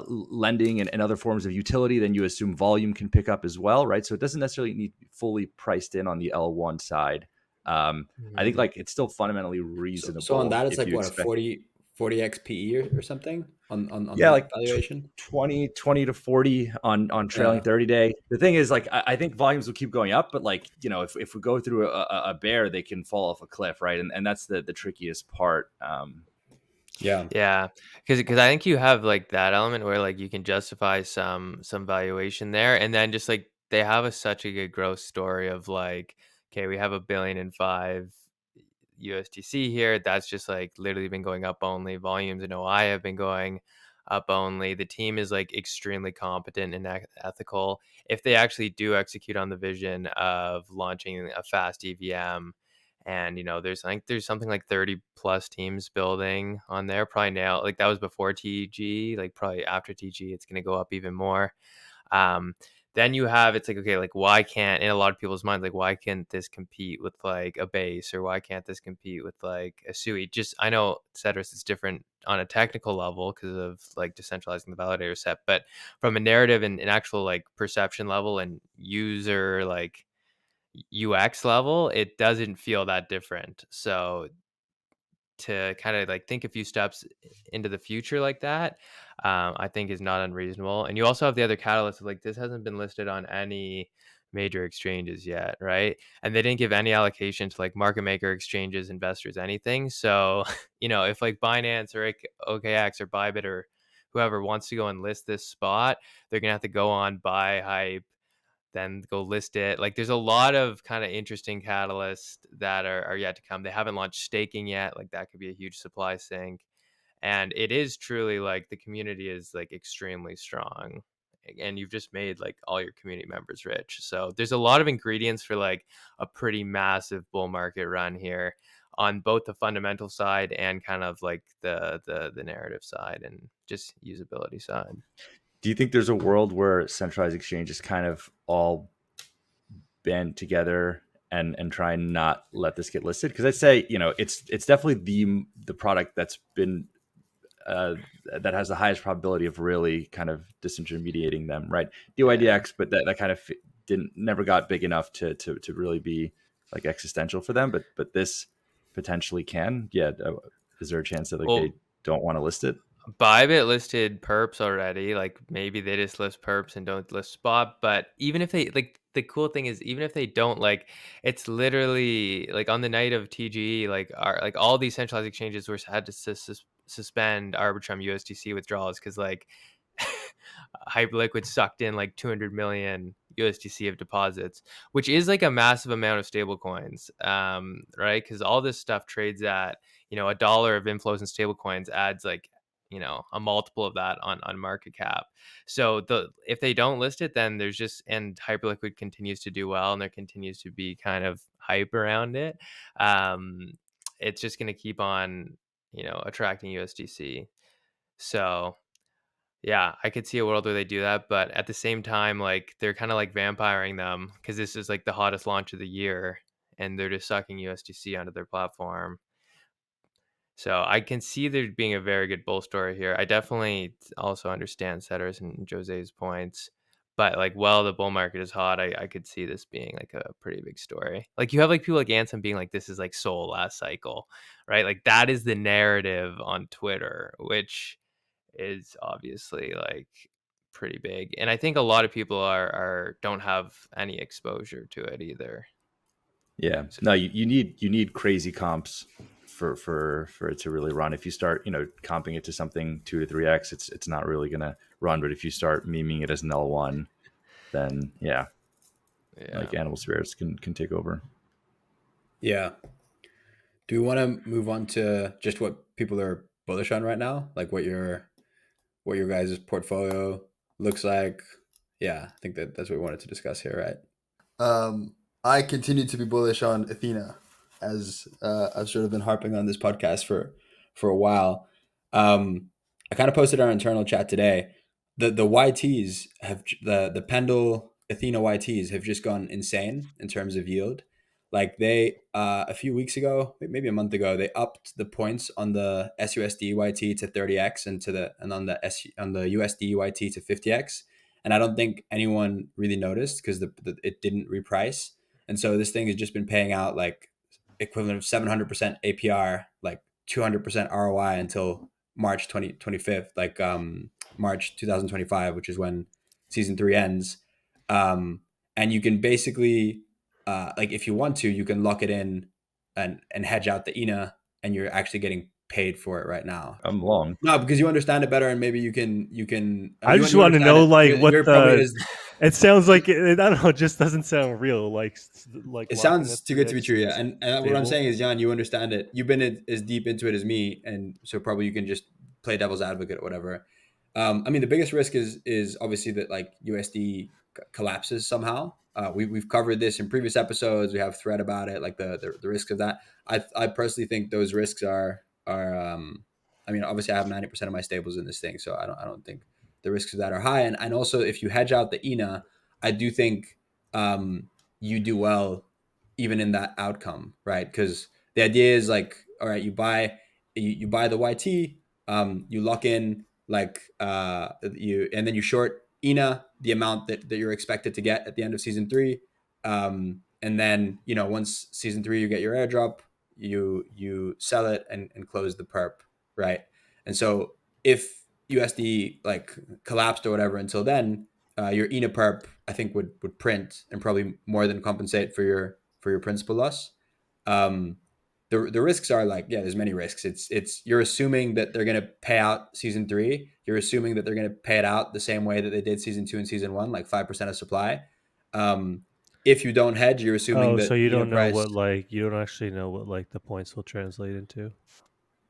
Speaker 3: lending and other forms of utility, then you assume volume can pick up as well, right? So it doesn't necessarily need to be fully priced in on the L1 side. I think like it's still fundamentally reasonable.
Speaker 4: So on that, it's
Speaker 3: if
Speaker 4: like
Speaker 3: you
Speaker 4: what,
Speaker 3: expect,
Speaker 4: a 40x PE or something on
Speaker 3: yeah,
Speaker 4: that
Speaker 3: like
Speaker 4: valuation?
Speaker 3: 20 to 40 on trailing
Speaker 4: Yeah.
Speaker 3: 30-day. The thing is, like, I think volumes will keep going up, but like, if we go through a bear, they can fall off a cliff, right? And that's the trickiest part.
Speaker 4: Yeah.
Speaker 2: Yeah, because I think you have like that element where like you can justify some valuation there, and then just like they have such a good growth story of like, okay, we have 1.5 billion USDC here. That's just like literally been going up only. Volumes in OI have been going up only. The team is like extremely competent and ethical. If they actually do execute on the vision of launching a fast EVM, and there's something like 30 plus teams building on there, probably now, like that was before TG, like probably after TG it's going to go up even more. um then you have, it's like, okay, like why can't, in a lot of people's minds, like why can't this compete with like a base, or why can't this compete with like a sui? Just, I know Ceteris is different on a technical level because of like decentralizing the validator set, but from a narrative and actual like perception level and user like UX level, it doesn't feel that different. So to kind of like think a few steps into the future like that, I think is not unreasonable. And you also have the other catalyst of like, this hasn't been listed on any major exchanges yet, right? And they didn't give any allocation to like market maker exchanges, investors, anything. So if like Binance or OKX or Bybit or whoever wants to go and list this spot, they're gonna have to go on buy hype, then go list it. Like there's a lot of kind of interesting catalysts that are yet to come. They haven't launched staking yet. Like that could be a huge supply sink. And it is truly like the community is like extremely strong. And you've just made like all your community members rich. So there's a lot of ingredients for like a pretty massive bull market run here on both the fundamental side and kind of like the narrative side and just usability side.
Speaker 3: Do you think there's a world where centralized exchanges kind of all band together and try and not let this get listed? Because I'd say, it's definitely the product that's been that has the highest probability of really kind of disintermediating them, right? DYDX, but that kind of never got big enough to really be like existential for them. But this potentially can. Yeah. Is there a chance that like they don't want to list it?
Speaker 2: Bybit listed perps already. Like maybe they just list perps and don't list spot. But even if they, like, the cool thing is, even if they don't, like, it's literally like on the night of TGE, like all these centralized exchanges had to suspend Arbitrum USDC withdrawals because like HyperLiquid sucked in like 200 million USDC of deposits, which is like a massive amount of stable coins, right? Because all this stuff trades at, $1 of inflows in stable coins adds like, a multiple of that on market cap. So if they don't list it, then there's just, and HyperLiquid continues to do well and there continues to be kind of hype around it. It's just going to keep on, attracting USDC. So yeah, I could see a world where they do that, but at the same time, like they're kind of like vampiring them because this is like the hottest launch of the year and they're just sucking USDC onto their platform. So I can see there being a very good bull story here. I definitely also understand Ceteris and Jose's points, but like, while the bull market is hot, I could see this being like a pretty big story. Like you have like people like Ansem being like, this is like Sol last cycle, right? Like that is the narrative on Twitter, which is obviously like pretty big. And I think a lot of people are don't have any exposure to it either.
Speaker 3: Yeah. No, you need crazy comps for it to really run. If you start, comping it to something 2 to 3x, it's not really gonna run. But if you start memeing it as an L1, then yeah, like animal spirits can take over.
Speaker 4: Yeah. Do we want to move on to just what people are bullish on right now? Like what your guys' portfolio looks like? Yeah, I think that's what we wanted to discuss here, right? I continue to be bullish on Ethena, as I've sort of been harping on this podcast for a while. I kind of posted our internal chat today. the YTs have the Pendle Ethena YTs have just gone insane in terms of yield. Like they a few weeks ago, maybe a month ago, they upped the points on the SUSD YT to 30x and on the USD YT to 50x. And I don't think anyone really noticed because it didn't reprice. And so this thing has just been paying out like equivalent of 700% APR, like 200% ROI until March 2025, like March 2025, which is when season 3 ends. And you can basically, like if you want to, you can lock it in and hedge out the ENA, and you're actually getting paid for it right now.
Speaker 3: I'm long.
Speaker 4: No, because you understand it better, and maybe you can
Speaker 1: I just
Speaker 4: you
Speaker 1: want to
Speaker 4: understand
Speaker 1: know
Speaker 4: it.
Speaker 1: like what
Speaker 4: You're probably
Speaker 1: the.
Speaker 4: as
Speaker 1: It sounds like I don't know. It just doesn't sound real. Like
Speaker 4: it
Speaker 1: locking
Speaker 4: sounds
Speaker 1: up
Speaker 4: too
Speaker 1: the
Speaker 4: good to be
Speaker 1: X
Speaker 4: true, yeah. And what I'm
Speaker 1: stable.
Speaker 4: saying is, Jan, you understand it. You've been as deep into it as me, and so probably you can just play devil's advocate or whatever. I mean, the biggest risk is obviously that like USD collapses somehow. We've covered this in previous episodes. We have thread about it, like the risk of that. I personally think those risks are. I mean, obviously, I have 90% of my stables in this thing, so I don't think the risks of that are high. And also, if you hedge out the ENA, I do think you do well even in that outcome, right? Because the idea is like, all right, you buy the YT, you lock in like you, and then you short ENA the amount that you're expected to get at the end of season 3, and then once season 3 you get your airdrop, you sell it and close the perp, right? And so if USD like collapsed or whatever until then, your ENA perp I think would print and probably more than compensate for your principal loss. Um, the risks are like, yeah, there's many risks. It's you're assuming that they're gonna pay out season 3. You're assuming that they're gonna pay it out the same way that they did season 2 and season 1, like 5% of supply. Um, if you don't hedge, you're assuming
Speaker 1: Oh, so
Speaker 4: that
Speaker 1: you
Speaker 4: the ENA
Speaker 1: don't know
Speaker 4: price,
Speaker 1: what like you don't actually know what like the points will translate into.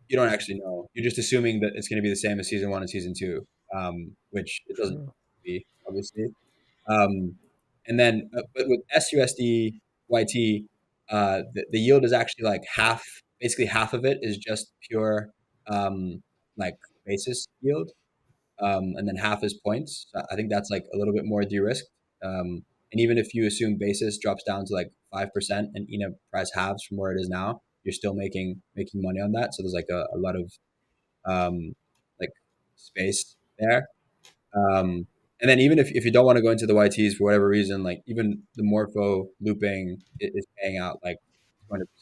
Speaker 4: you don't actually know. You're just assuming that it's gonna be the same as season 1 and season 2, which it doesn't
Speaker 1: Huh.
Speaker 4: be obviously. Um, and then, but with SUSD YT, the yield is actually like half. Basically, half of it is just pure like basis yield, and then half is points. So I think that's like a little bit more de-risked. And even if you assume basis drops down to like 5% and ENA price halves from where it is now, you're still making money on that. So there's like a lot of um, like space there. Um, and then even if you don't want to go into the YTs for whatever reason, like even the Morpho looping is paying out like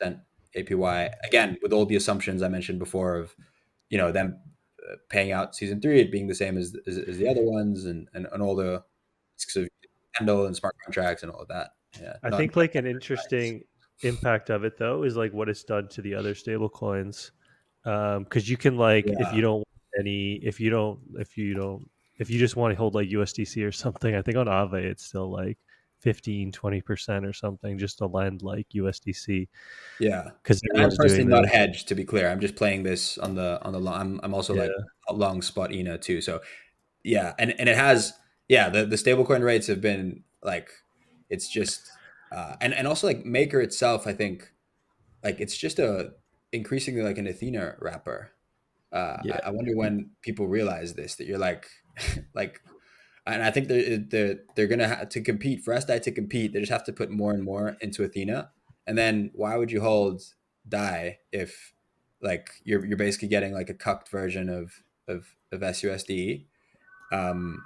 Speaker 4: 200% APY, again with all the assumptions I mentioned before of them paying out season 3, it being the same as the other ones, and all the risks of handle and smart contracts and all of that. Yeah,
Speaker 1: I
Speaker 4: not
Speaker 1: think like an
Speaker 4: advice.
Speaker 1: interesting impact of it though is like what it's done to the other stable coins. Because you can like if
Speaker 4: Yeah,
Speaker 1: you don't if you just want to hold like USDC or something, I think on Aave it's still like 15-20% or something just to lend like USDC
Speaker 4: yeah.
Speaker 1: because
Speaker 4: And I'm
Speaker 1: everyone's doing
Speaker 4: personally not
Speaker 1: this.
Speaker 4: hedged, to be clear. I'm just playing this on the long. I'm also like
Speaker 1: Yeah.
Speaker 4: a long spot ENA too. So yeah, and it has, yeah, the stablecoin rates have been like, it's just and also like Maker itself, I think like it's just a increasingly like an Athena wrapper.
Speaker 3: Yeah.
Speaker 4: I wonder when people realize this, that you're like like, and I think they're gonna to compete for SDI to compete. They just have to put more and more into Athena, and then why would you hold DI if like you're basically getting like a cucked version of SUSD? Um,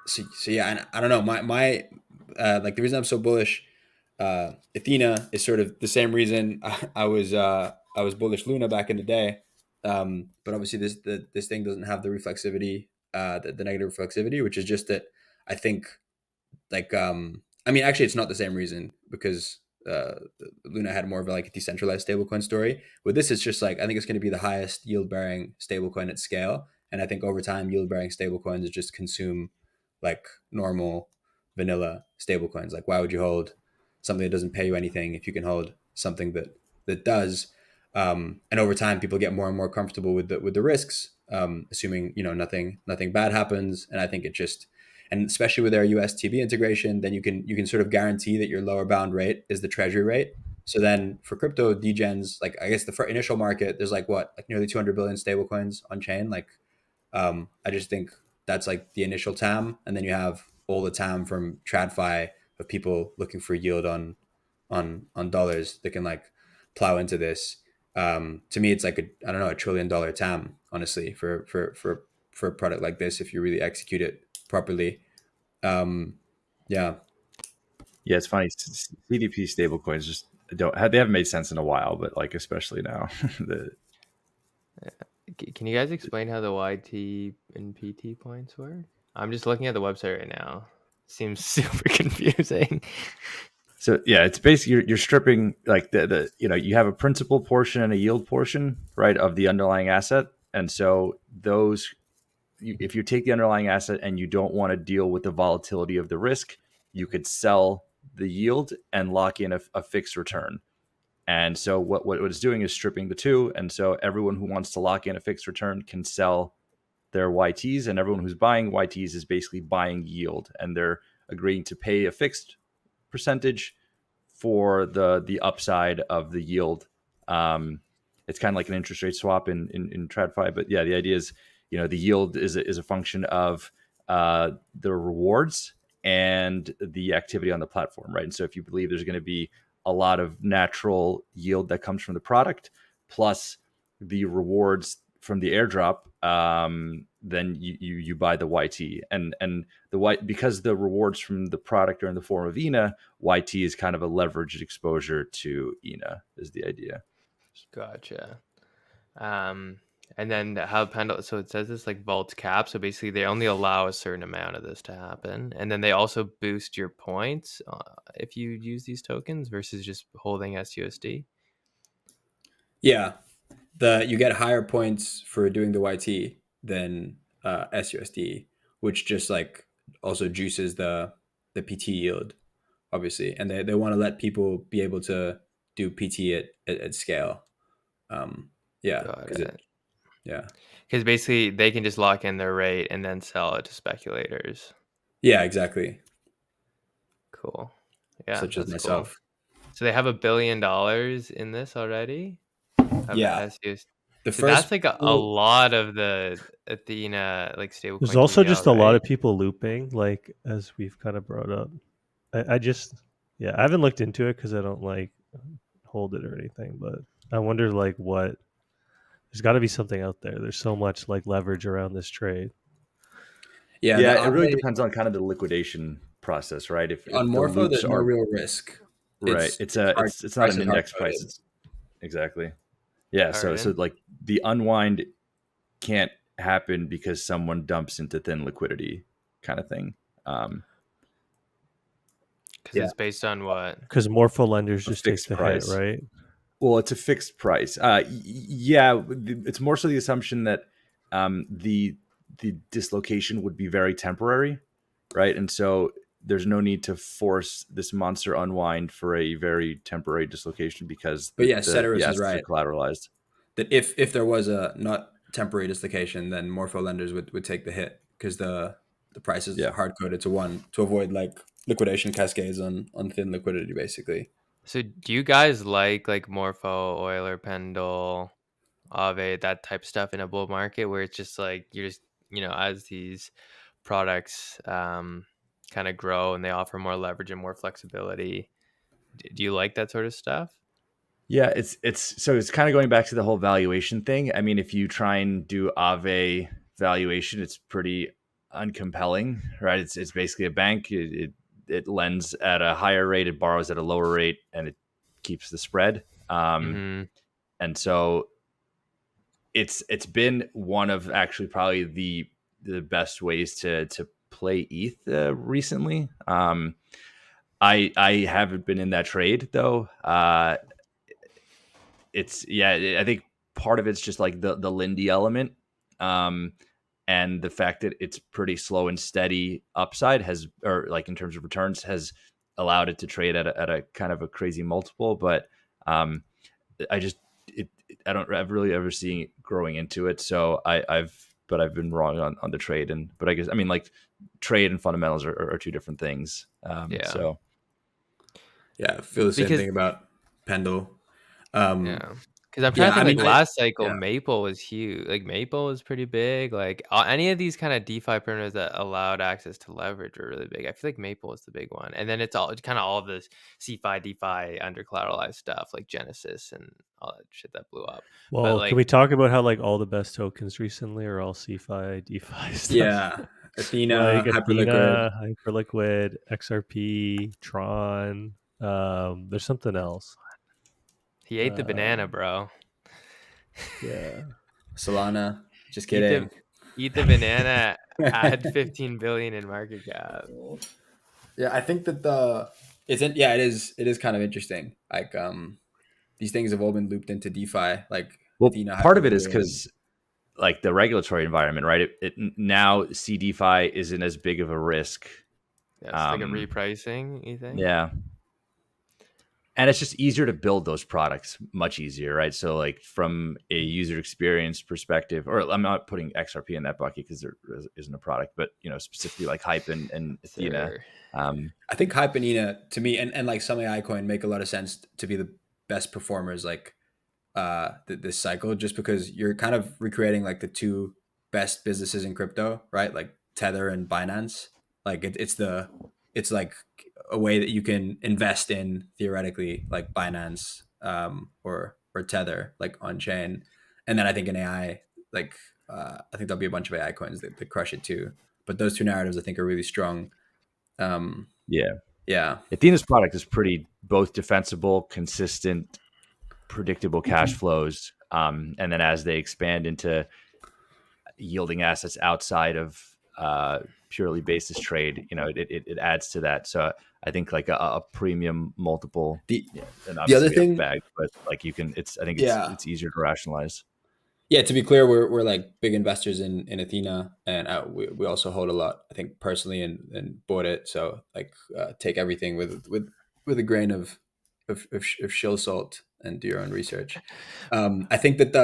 Speaker 4: so yeah, and I don't know. My like the reason I'm so bullish, Athena is sort of the same reason I was bullish Luna back in the day. But obviously this thing doesn't have the reflexivity, the negative reflexivity, which is just that I think like I mean actually it's not the same reason because Luna had more of like a decentralized stablecoin story. With this, it's just like I think it's going to be the highest yield bearing stablecoin at scale, and I think over time yield bearing stablecoins just consume like normal vanilla stablecoins. Like why would you hold something that doesn't pay you anything if you can hold something that does? And over time, people get more and more comfortable with the risks, assuming nothing bad happens. And I think it just, and especially with their USTB integration, then you can sort of guarantee that your lower bound rate is the treasury rate. So then for crypto degens, like I guess the initial market, there's like what, like nearly 200 billion stablecoins on chain. Like I just think that's like the initial TAM, and then you have all the TAM from TradFi of people looking for yield on dollars that can like plow into this. To me, it's like I don't know, $1 trillion TAM, honestly, for a product like this if you really execute it properly. Yeah.
Speaker 3: Yeah, it's funny. CDP stablecoins just they haven't made sense in a while, but like especially now.
Speaker 2: Can you guys explain how the YT and PT points work? I'm just looking at the website right now. Seems super confusing.
Speaker 3: So yeah, it's basically you're stripping like the you have a principal portion and a yield portion, right, of the underlying asset, and so those if you take the underlying asset and you don't want to deal with the volatility of the risk, you could sell the yield and lock in a fixed return. And so what it's doing is stripping the two. And so everyone who wants to lock in a fixed return can sell their YTs, and everyone who's buying YTs is basically buying yield, and they're agreeing to pay a fixed percentage for the upside of the yield. It's kind of like an interest rate swap in TradFi, but yeah, the idea is the yield is a function of the rewards and the activity on the platform, right? And so if you believe there's going to be a lot of natural yield that comes from the product plus the rewards from the airdrop, then you buy the YT, and the white, because the rewards from the product are in the form of Ethena, YT is kind of a leveraged exposure to Ethena is the idea.
Speaker 2: Gotcha. And then how Pendle, so it says this like vaults cap. So basically they only allow a certain amount of this to happen. And then they also boost your points if you use these tokens versus just holding SUSD.
Speaker 4: Yeah. You get higher points for doing the YT than SUSD, which just like also juices the PT yield, obviously. And they want to let people be able to do PT at scale. Yeah.
Speaker 2: Got it.
Speaker 4: Yeah.
Speaker 2: Because basically they can just lock in their rate and then sell it to speculators.
Speaker 4: Yeah, exactly.
Speaker 2: Cool. Yeah,
Speaker 4: Such as
Speaker 2: that's
Speaker 4: myself.
Speaker 2: cool. So they have $1 billion in this already?
Speaker 4: Yeah. The
Speaker 2: So
Speaker 4: first
Speaker 2: that's like a lot of the Ethena like stablecoin.
Speaker 1: There's also just a lot
Speaker 2: right?
Speaker 1: of people looping, like as we've kind of brought up. I just I haven't looked into it because I don't like hold it or anything, but I wonder like what there's got to be something out there. There's so much like leverage around this trade.
Speaker 3: Yeah, it really depends on kind of the liquidation process, right? If
Speaker 4: on
Speaker 3: the
Speaker 4: Morpho,
Speaker 3: loops
Speaker 4: there's no
Speaker 3: are
Speaker 4: real risk.
Speaker 3: right, it's not an index price. Exactly. Yeah, so like the unwind can't happen because someone dumps into thin liquidity kind of thing.
Speaker 2: Because it's based on what?
Speaker 1: Because Morpho lenders just take the
Speaker 3: price.
Speaker 1: hit, right?
Speaker 3: Well, it's a fixed price. Yeah, it's more so the assumption that the dislocation would be very temporary, right? And so there's no need to force this monster unwind for a very temporary dislocation because
Speaker 4: Ceteris is right.
Speaker 3: Are collateralized.
Speaker 4: That if there was a not temporary dislocation, then Morpho lenders would take the hit because the prices are hard coded to 1 to avoid like liquidation cascades on thin liquidity, basically.
Speaker 2: So do you guys like Morpho, Euler, Pendle, Aave, that type of stuff in a bull market where it's just like you're just as these products kind of grow and they offer more leverage and more flexibility, do you like that sort of stuff?
Speaker 3: Yeah, it's kind of going back to the whole valuation thing. I mean, if you try and do Aave valuation, it's pretty uncompelling, right? It's basically a bank. It lends at a higher rate, it borrows at a lower rate, and it keeps the spread. And so it's been one of actually probably the best ways to play ETH recently. I haven't been in that trade though. I think part of it's just like the Lindy element, and the fact that it's pretty slow and steady upside or like in terms of returns, has allowed it to trade at a kind of a crazy multiple. But I don't really ever see it growing into it. So I've been wrong on the trade, but I guess like trade and fundamentals are two different things. I
Speaker 4: feel the same thing about Pendle.
Speaker 2: Because Because I'm trying to
Speaker 4: I
Speaker 2: think,
Speaker 4: mean,
Speaker 2: like last cycle,
Speaker 3: yeah.
Speaker 2: Maple was huge. Like Maple was pretty big. Like any of these kind of DeFi primitives that allowed access to leverage were really big. I feel like Maple was the big one, and then it's kind of all of this CeFi, DeFi, under collateralized stuff like Genesis and all that shit that blew up. But
Speaker 1: Well, can
Speaker 2: like,
Speaker 1: we talk about how like all the best tokens recently are all CeFi, DeFi stuff?
Speaker 4: yeah, Athena,
Speaker 1: Like
Speaker 4: HyperLiquid.
Speaker 1: Athena, HyperLiquid, XRP, Tron. There's something else.
Speaker 2: he ate the banana,
Speaker 1: Um,
Speaker 2: bro.
Speaker 1: yeah.
Speaker 4: Solana. Just
Speaker 2: Eat
Speaker 4: kidding.
Speaker 2: the banana. Add 15 billion in market cap.
Speaker 4: Yeah, I think that it is kind of interesting. Like these things have all been looped into DeFi, like
Speaker 3: Well,
Speaker 4: Athena,
Speaker 3: part of it is
Speaker 4: HyperLiquid.
Speaker 3: because like the regulatory environment, right? It now CDFI isn't as big of a risk.
Speaker 2: Yeah, it's like a repricing, you think?
Speaker 3: Yeah. And it's just easier to build those products, much easier, right? So like from a user experience perspective, or I'm not putting XRP in that bucket because there isn't a product, but specifically like Hype and Athena.
Speaker 2: Sure.
Speaker 4: I think Hype and Ethena to me and like some AI coin make a lot of sense to be the best performers like this cycle, just because you're kind of recreating like the two best businesses in crypto, right? Like Tether and Binance. Like it's like a way that you can invest in theoretically, like Binance or Tether, like on chain. And then I think in AI, like I think there'll be a bunch of AI coins that crush it too. But those two narratives I think are really strong.
Speaker 3: Yeah.
Speaker 4: Yeah.
Speaker 3: Athena's product is pretty both defensible, consistent, predictable cash flows. And then as they expand into yielding assets outside of purely basis trade, it adds to that. So I think like a premium multiple,
Speaker 4: The
Speaker 3: and
Speaker 4: the other
Speaker 3: obviously we have
Speaker 4: thing,
Speaker 3: bag, but like I think
Speaker 4: yeah.
Speaker 3: it's easier to rationalize.
Speaker 4: Yeah, to be clear, we're like big investors in Athena, and we also hold a lot. I think personally, and bought it. So like, take everything with a grain of shill salt and do your own research. I think that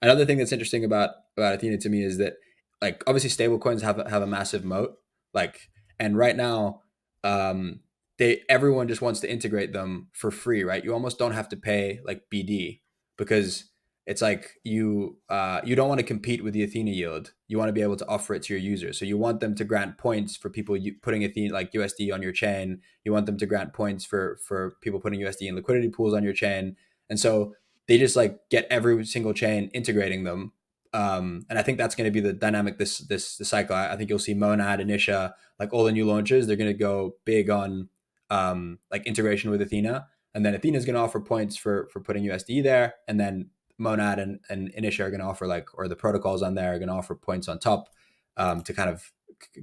Speaker 4: another thing that's interesting about Athena to me is that like obviously stable coins have a massive moat. Like, and right now, everyone just wants to integrate them for free, right? You almost don't have to pay like BD because it's like you don't want to compete with the Athena yield. You want to be able to offer it to your users. So you want them to grant points for people putting Athena like USD on your chain. You want them to grant points for people putting USD in liquidity pools on your chain. And so they just like get every single chain integrating them. And I think that's going to be the dynamic this cycle. I think you'll see Monad, Initia, like all the new launches. They're going to go big on like integration with Athena, and then Athena is going to offer points for putting USD there, and then Monad and Initia are going to offer like, or the protocols on there are going to offer points on top to kind of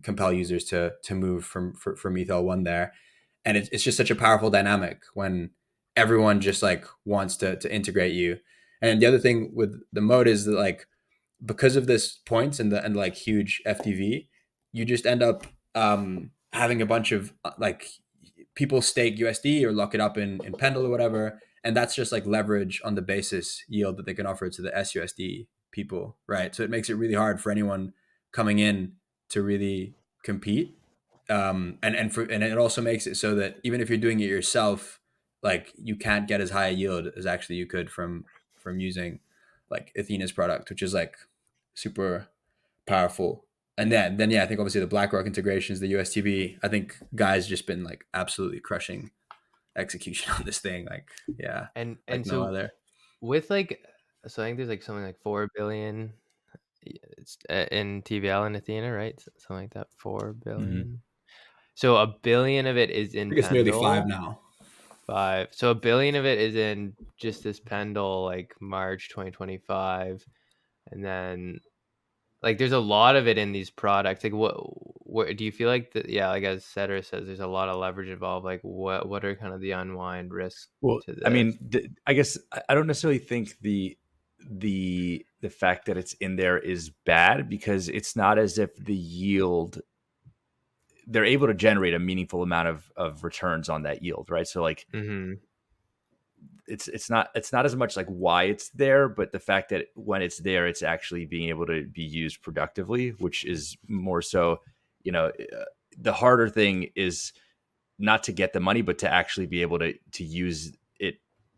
Speaker 4: compel users to move from Ethel 1 there. And it's just such a powerful dynamic when everyone just like wants to integrate you. And the other thing with the mode is that like, because of this points and like huge FTV, you just end up having a bunch of like people stake USD or lock it up in Pendle or whatever, and that's just like leverage on the basis yield that they can offer to the SUSD people, right? So it makes it really hard for anyone coming in to really compete, and it also makes it so that even if you're doing it yourself, like you can't get as high a yield as actually you could from using like Athena's product, which is like super powerful. And then yeah, I think obviously the BlackRock integrations, the USTB, I think guys just been like absolutely crushing execution on this thing. Like yeah,
Speaker 2: And
Speaker 4: like no
Speaker 2: so
Speaker 4: other.
Speaker 2: with like, so I think there's like something like 4 billion it's in TVL and Athena, right? Something like that, 4 billion. So a billion of it is
Speaker 4: I
Speaker 2: in
Speaker 4: think it's nearly 5
Speaker 2: Pendle.
Speaker 4: now.
Speaker 2: 5. So a billion of it is in just this Pendle, like March 2025, and then like there's a lot of it in these products. Like what do you feel like that? Yeah, like as Cedar says, there's a lot of leverage involved. Like what are kind of the unwind risks
Speaker 3: Well,
Speaker 2: to
Speaker 3: I
Speaker 2: this?
Speaker 3: mean, I guess I don't necessarily think the fact that it's in there is bad, because it's not as if the yield, they're able to generate a meaningful amount of returns on that yield, right? So like
Speaker 2: Mm-hmm.
Speaker 3: it's not as much like why it's there, but the fact that when it's there, it's actually being able to be used productively, which is more so, the harder thing is not to get the money, but to actually be able to use it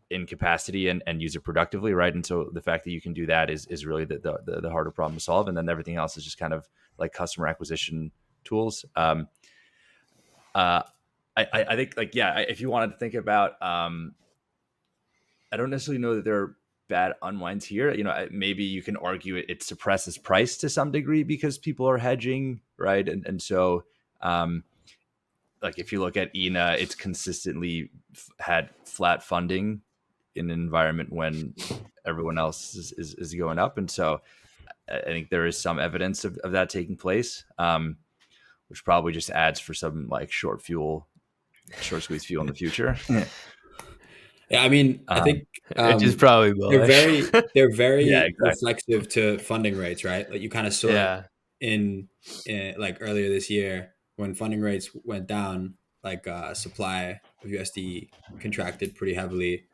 Speaker 3: in capacity and use it productively, right? And so the fact that you can do that is really the harder problem to solve, and then everything else is just kind of like customer acquisition tools. I think like, yeah, if you wanted to think about, I don't necessarily know that there are bad unwinds here. Maybe you can argue it suppresses price to some degree because people are hedging, right? And so, like if you look at Ethena, it's consistently had flat funding in an environment when everyone else is going up. And so I think there is some evidence of that taking place, which probably just adds for some like short squeeze fuel in the future.
Speaker 4: Yeah, I mean, I think
Speaker 2: which is probably bullish.
Speaker 4: they're very
Speaker 3: Yeah, exactly.
Speaker 4: reflexive to funding rates, right? Like you kind of saw
Speaker 2: Yeah.
Speaker 4: it in like earlier this year when funding rates went down, like supply of USD contracted pretty heavily.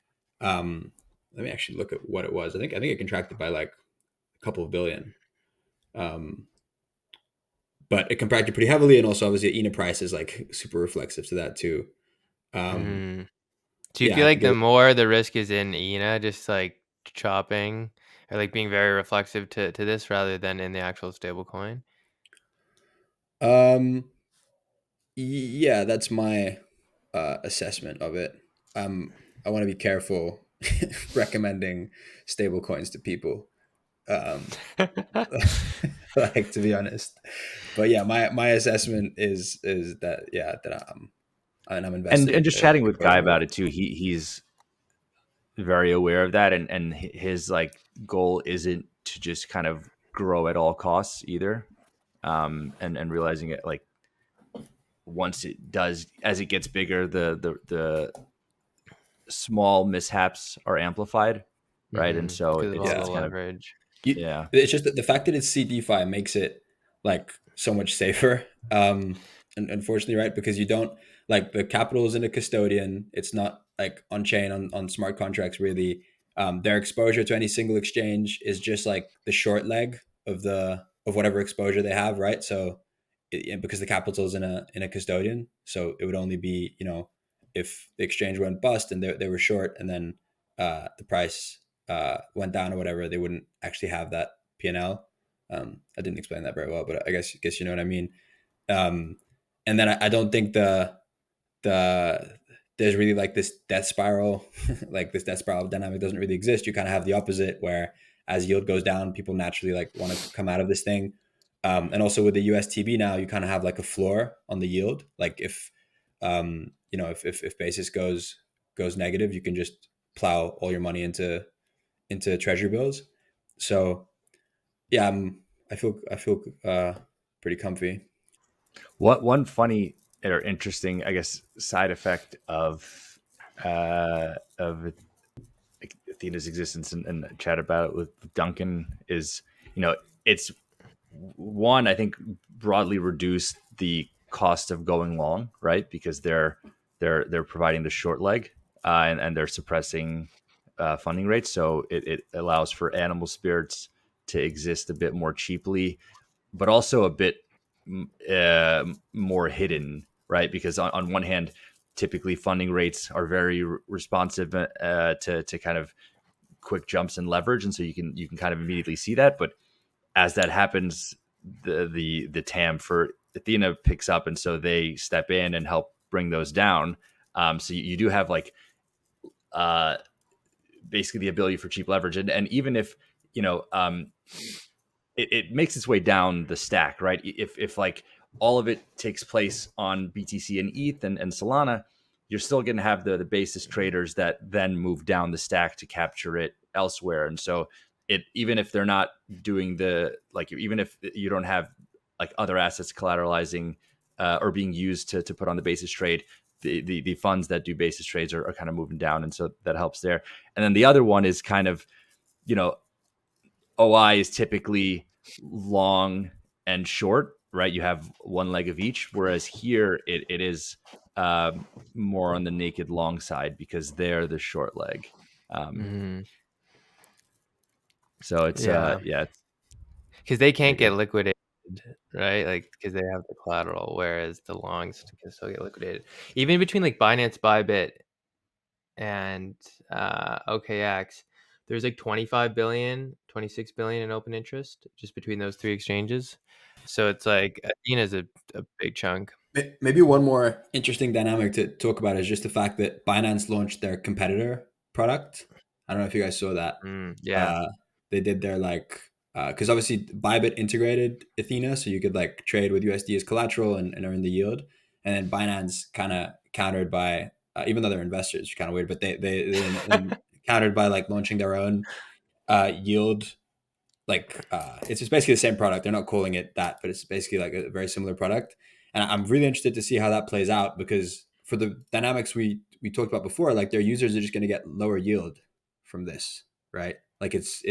Speaker 4: Let me actually look at what it was. I think it contracted by like a couple of billion. But it contracted pretty heavily, and also obviously Ethena price is like super reflexive to that too.
Speaker 2: Do you feel like the more the risk is in Ethena, just like chopping or like being very reflexive to this rather than in the actual stable coin?
Speaker 4: Yeah, that's my assessment of it. I want to be careful recommending stable coins to people. Like to be honest, but yeah, my assessment is that I'm invested
Speaker 3: and just chatting with Guy about it too. He's very aware of that, and his like goal isn't to just kind of grow at all costs either, and realizing it like once it does, as it gets bigger, the small mishaps are amplified, right? And so it's
Speaker 2: all the
Speaker 3: kind
Speaker 2: leverage.
Speaker 4: It's just that the fact that it's CDFI makes it like so much safer. And unfortunately, right, because you don't like the capital is in a custodian. It's not like on chain on smart contracts really. Their exposure to any single exchange is just like the short leg of whatever exposure they have, right? So because the capital is in a custodian, so it would only be if the exchange went bust and they were short, and then the price went down or whatever, they wouldn't actually have that P&L. I didn't explain that very well, but I guess you know what I mean. And then I don't think there's really like this death spiral, like this death spiral dynamic doesn't really exist. You kind of have the opposite, where as yield goes down, people naturally like want to come out of this thing. And also with the USTB now, you kind of have like a floor on the yield. Like if if basis goes negative, you can just plow all your money into treasury bills. So yeah, I feel pretty comfy.
Speaker 3: One funny or interesting, I guess, side effect of Athena's existence, and chat about it with Duncan, is it's one, I think, broadly reduced the cost of going long, right? Because they're providing the short leg, and they're suppressing funding rates, so it allows for animal spirits to exist a bit more cheaply, but also a bit more hidden, right? Because on one hand, typically funding rates are very responsive to kind of quick jumps in leverage, and so you can kind of immediately see that. But as that happens, the TAM for Ethena picks up, and so they step in and help bring those down. So you do have like basically the ability for cheap leverage, and even if it makes its way down the stack, right? If like all of it takes place on BTC and ETH and Solana, you're still going to have the basis traders that then move down the stack to capture it elsewhere. And so even if they're not doing even if you don't have like other assets collateralizing or being used to put on the basis trade, the funds that do basis trades are kind of moving down. And so that helps there. And then the other one is kind of, OI is typically long and short, right? You have one leg of each, whereas here it is more on the naked long side because they're the short leg. So it's
Speaker 2: because they can't get liquidated, right? Like because they have the collateral, whereas the longs can still get liquidated. Even between like Binance, Bybit, and OKX, there's like 25 billion, 26 billion in open interest just between those three exchanges. So it's like Athena is a big chunk.
Speaker 4: Maybe one more interesting dynamic to talk about is just the fact that Binance launched their competitor product. I don't know if you guys saw that.
Speaker 2: Yeah.
Speaker 4: They did their like because obviously Bybit integrated Ethena, so you could like trade with USD as collateral and earn the yield. And then Binance kind of countered by even though they're investors, which is kind of weird, but they countered by like launching their own yield. Like it's just basically the same product. They're not calling it that, but it's basically like a very similar product. And I'm really interested to see how that plays out because for the dynamics we talked about before, like their users are just going to get lower yield from this, right? Like it's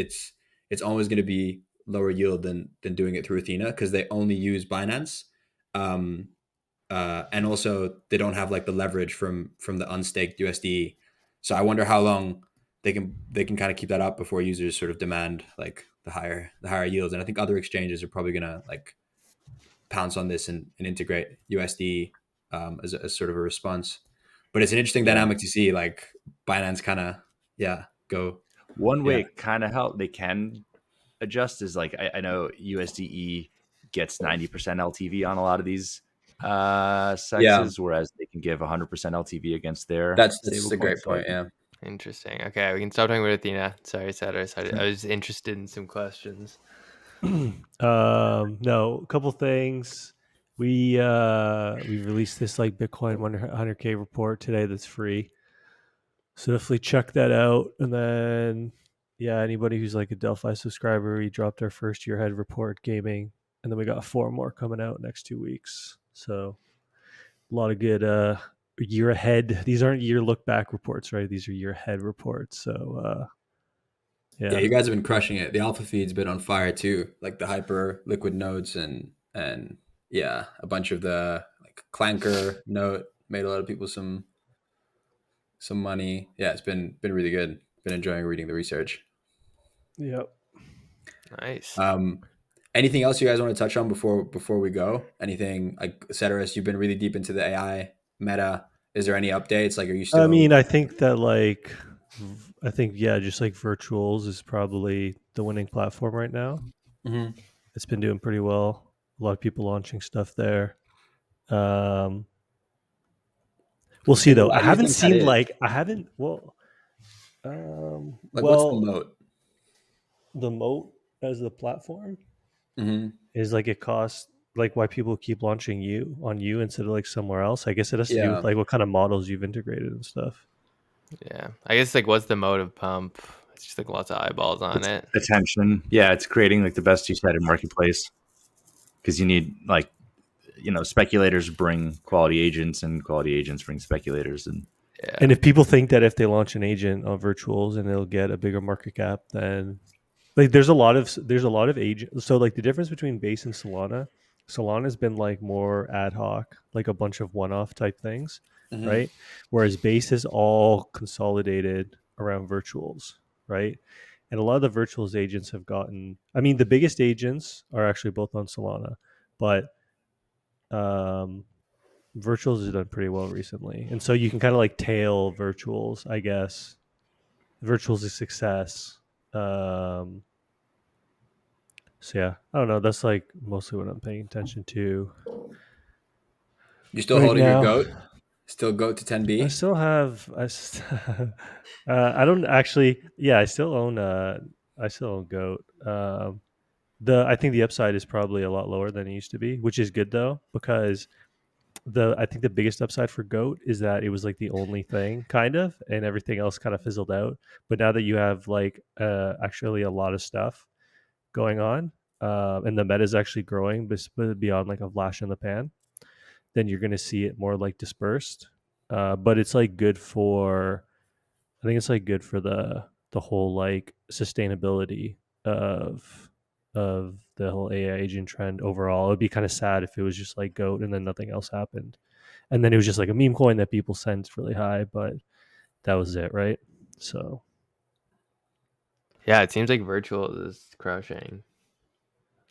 Speaker 4: always going to be lower yield than doing it through Athena because they only use Binance, um, and also they don't have like the leverage from the unstaked USD. So I wonder how long they can kind of keep that up before users sort of demand like the higher yields. And I think other exchanges are probably gonna like pounce on this and integrate USD as sort of a response. But it's an interesting
Speaker 3: Yeah.
Speaker 4: dynamic to see like Binance kind of go.
Speaker 3: One way
Speaker 4: Yeah.
Speaker 3: it kind of help they can adjust is like I know USDE gets 90% LTV on a lot of these
Speaker 4: Yeah,
Speaker 3: sexes, whereas they can give 100% LTV against their
Speaker 4: that's
Speaker 3: stable
Speaker 4: a great
Speaker 3: coins.
Speaker 4: point. Yeah.
Speaker 2: Interesting. Okay, we can stop talking about Athena. Sorry, Cedric. I was interested in some questions.
Speaker 1: No, a couple things. We released this like Bitcoin 100K report today that's free. So definitely check that out. And then yeah, anybody who's like a Delphi subscriber, we dropped our first year ahead report gaming, and then we got 4 more coming out next 2 weeks. So a lot of good year ahead. These aren't year look back reports, right? These are year ahead reports. So
Speaker 4: Yeah,
Speaker 1: yeah.
Speaker 4: you guys have been crushing it. The alpha feed's been on fire too, like the hyper liquid nodes and yeah, a bunch of the like clanker note made a lot of people some money. Yeah, it's been really good. Been enjoying reading the research.
Speaker 1: Yep.
Speaker 2: Nice.
Speaker 4: Anything else you guys want to touch on before we go? Anything like Ceteris, you've been really deep into the AI meta. Is there any updates? Like, are you
Speaker 1: I
Speaker 4: still?
Speaker 1: mean, I think that yeah, just like virtuals is probably the winning platform right now.
Speaker 4: Mhm.
Speaker 1: It's been doing pretty well. A lot of people launching stuff there. Um, we'll see
Speaker 4: And
Speaker 1: though.
Speaker 4: why do you think that is?
Speaker 1: I haven't.
Speaker 4: Like, what's the
Speaker 1: Well,
Speaker 4: moat?
Speaker 1: the moat as the platform
Speaker 4: Hmm.
Speaker 1: is like it costs like why people keep launching you on you instead of like somewhere else. I guess it has to do with
Speaker 4: Yeah.
Speaker 1: like what kind of models you've integrated and stuff.
Speaker 2: Yeah. I guess like what's the motive pump? It's just like lots of eyeballs on
Speaker 3: It's
Speaker 2: it.
Speaker 3: attention. Yeah, it's creating like the best two-sided marketplace because you need like speculators bring quality agents and quality agents bring speculators, and
Speaker 2: Yeah.
Speaker 1: And if people think that if they launch an agent on virtuals and they'll get a bigger market cap, then like there's a lot of agent. So like the difference between Base and Solana's been like more ad hoc, like a bunch of one-off type things,
Speaker 4: Hmm.
Speaker 1: right? Whereas Base is all consolidated around virtuals, right? And a lot of the virtuals agents have gotten. I mean, the biggest agents are actually both on Solana, but um, virtuals has done pretty well recently, and so you can kind of like tail virtuals, I guess. Virtuals is success. Um, so yeah, I don't know. That's like mostly what I'm paying attention to
Speaker 4: You still
Speaker 1: right
Speaker 4: holding your
Speaker 1: now.
Speaker 4: goat? Still goat to
Speaker 1: I
Speaker 4: 10B?
Speaker 1: still have. I don't actually. Yeah, I still own Goat. I think the upside is probably a lot lower than it used to be, which is good though because I think the biggest upside for Goat is that it was like the only thing kind of, and everything else kind of fizzled out. But now that you have like actually a lot of stuff going on, and the meta is actually growing beyond like a flash in the pan, then you're going to see it more like dispersed. But it's like good for, I think it's like good for the whole like sustainability of the whole AI agent trend overall. It would be kind of sad if it was just like Goat and then nothing else happened, and then it was just like a meme coin that people sent really high, but that was it, right? So
Speaker 2: Yeah, it seems like virtual is crushing.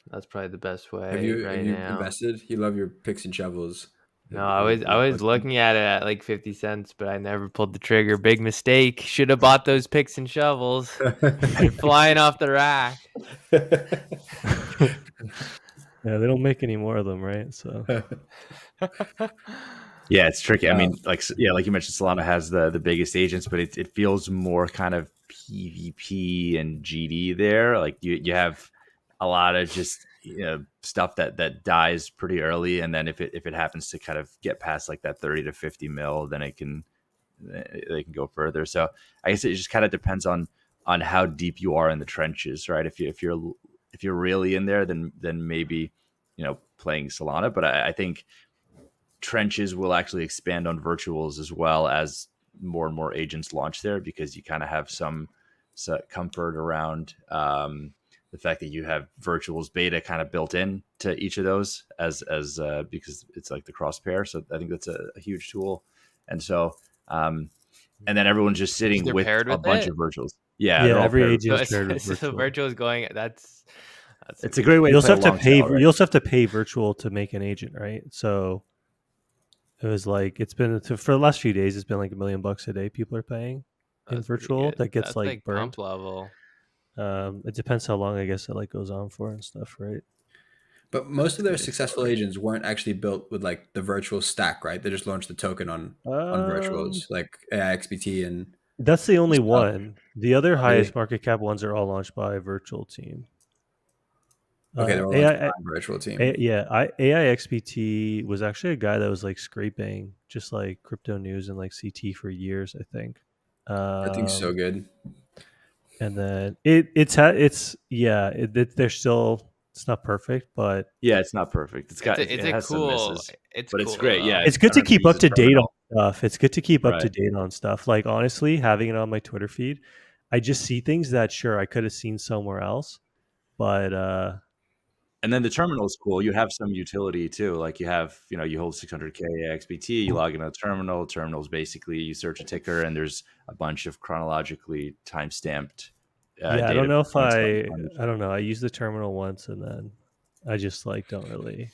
Speaker 2: That's probably the best
Speaker 4: Have
Speaker 2: way
Speaker 4: you have
Speaker 2: right
Speaker 4: you
Speaker 2: now.
Speaker 4: invested? You love your picks and shovels.
Speaker 2: No, I was looking at it at like 50 cents, but I never pulled the trigger. Big mistake. Should have bought those picks and shovels. They're flying off the rack.
Speaker 1: Yeah, they don't make any more of them, right? So
Speaker 3: Yeah, it's tricky. I mean, like like you mentioned, Solana has the biggest agents, but it feels more kind of PvP and GD there. Like you have a lot of just stuff that dies pretty early, and then if it happens to kind of get past like that 30 to 50 mil, then they can go further. So I guess it just kind of depends on how deep you are in the trenches, right? If you're really in there, then maybe playing Solana. But I think trenches will actually expand on virtuals as well as more and more agents launch there, because you kind of have some comfort around the fact that you have virtuals beta kind of built in to each of those as because it's like the cross pair. So I think that's a huge tool. And so and then everyone's just sitting with a bunch of virtuals. Yeah, they're all
Speaker 1: every
Speaker 3: paired.
Speaker 1: agent is paired with
Speaker 2: So
Speaker 1: virtual.
Speaker 2: virtual is going. That's
Speaker 3: it's a great way.
Speaker 1: You
Speaker 3: to
Speaker 1: also
Speaker 3: play
Speaker 1: have to pay.
Speaker 3: right?
Speaker 1: You also have to pay virtual to make an agent, right? So it was like it's been for the last few days. It's been like $1 million a day. People are paying in virtual. That gets
Speaker 2: that's
Speaker 1: like burned.
Speaker 2: pump level.
Speaker 1: It depends how long I guess it like goes on for and stuff, right?
Speaker 4: But most of their successful agents weren't actually built with like the virtual stack, right? They just launched the token on virtuals like AIXBT and.
Speaker 1: That's the only one. The other highest
Speaker 4: Really?
Speaker 1: market cap ones are all launched by a virtual team.
Speaker 4: Okay, they're all launched by a virtual team.
Speaker 1: AIXBT was actually a guy that was like scraping just like crypto news and like CT for years, I think.
Speaker 4: That thing's so good.
Speaker 1: And then they're still, it's not perfect, but
Speaker 3: yeah, it's not perfect. It has
Speaker 2: cool.
Speaker 3: Some misses,
Speaker 2: but
Speaker 3: cool, it's great. Yeah,
Speaker 1: it's good to keep up to date on stuff. It's good to keep up to
Speaker 3: Right.
Speaker 1: date on stuff. Like honestly, having it on my Twitter feed, I just see things that sure I could have seen somewhere else, but
Speaker 3: and then the terminal is cool. You have some utility too. Like you have, you hold 600K XBT, you log in a terminal. Terminals basically you search a ticker and there's a bunch of chronologically time-stamped.
Speaker 1: I don't know if I don't know. I used the terminal once and then I just like don't really.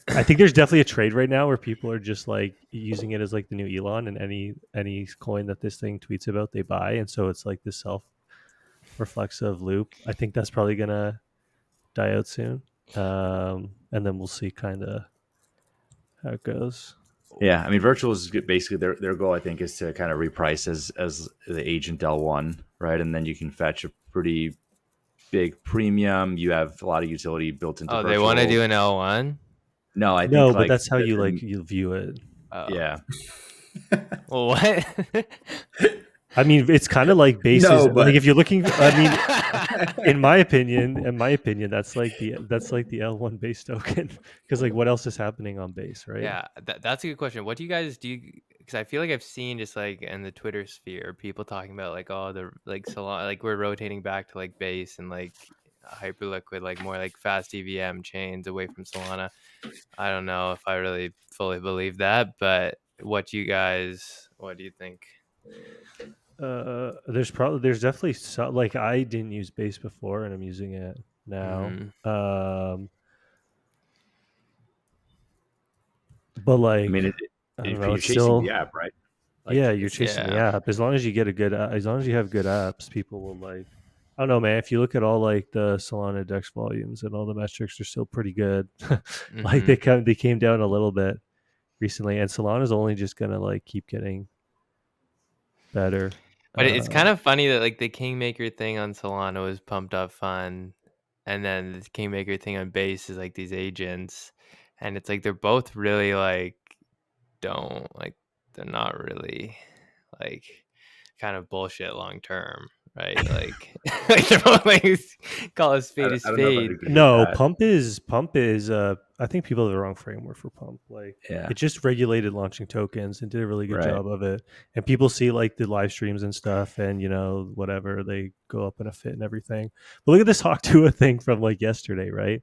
Speaker 1: I think there's definitely a trade right now where people are just like using it as like the new Elon, and any coin that this thing tweets about they buy, and so it's like this self-reflexive loop. I think that's probably gonna die out soon, and then we'll see kind of how it goes.
Speaker 3: Yeah, I mean, virtual is basically their goal. I think is to kind of reprice as the agent L1, right? And then you can fetch a pretty big premium. You have a lot of utility built into.
Speaker 2: They want to do an L1.
Speaker 3: No, I think
Speaker 1: no,
Speaker 3: like,
Speaker 1: but that's how you view it.
Speaker 3: Yeah.
Speaker 2: Well, what?
Speaker 1: I mean, it's kind of like bases.
Speaker 4: No, but
Speaker 1: like if you're looking, I mean, in my opinion, that's like the L1 base token, because like what else is happening on base, right?
Speaker 2: Yeah, that's a good question. What do you guys do? Because I feel like I've seen just like in the Twitter sphere people talking about like, oh, the like Solana, like we're rotating back to like base and like HyperLiquid, like more like fast EVM chains away from Solana. I don't know if I really fully believe that, but what do you think?
Speaker 1: There's definitely like I didn't use base before and I'm using it now. But like,
Speaker 3: I mean, you're chasing the app, right?
Speaker 1: Like, you're chasing the app. As long as you get as long as you have good apps, people will like. I don't know, man. If you look at all like the Solana DEX volumes and all the metrics are still pretty good. Like they came down a little bit recently, and Solana's only just gonna like keep getting better.
Speaker 2: But it's kind of funny that like the Kingmaker thing on Solana was pumped up fun, and then the Kingmaker thing on base is like these agents, and it's like they're both really like they're not really like kind of bullshit long term, right? Like, like they're both like call a spade a spade.
Speaker 1: No, pump is I think people have the wrong framework for pump. Like it just regulated launching tokens and did a really good job of it. And people see like the live streams and stuff and whatever, they go up in a fit and everything. But look at this Hawk Tua thing from like yesterday, right?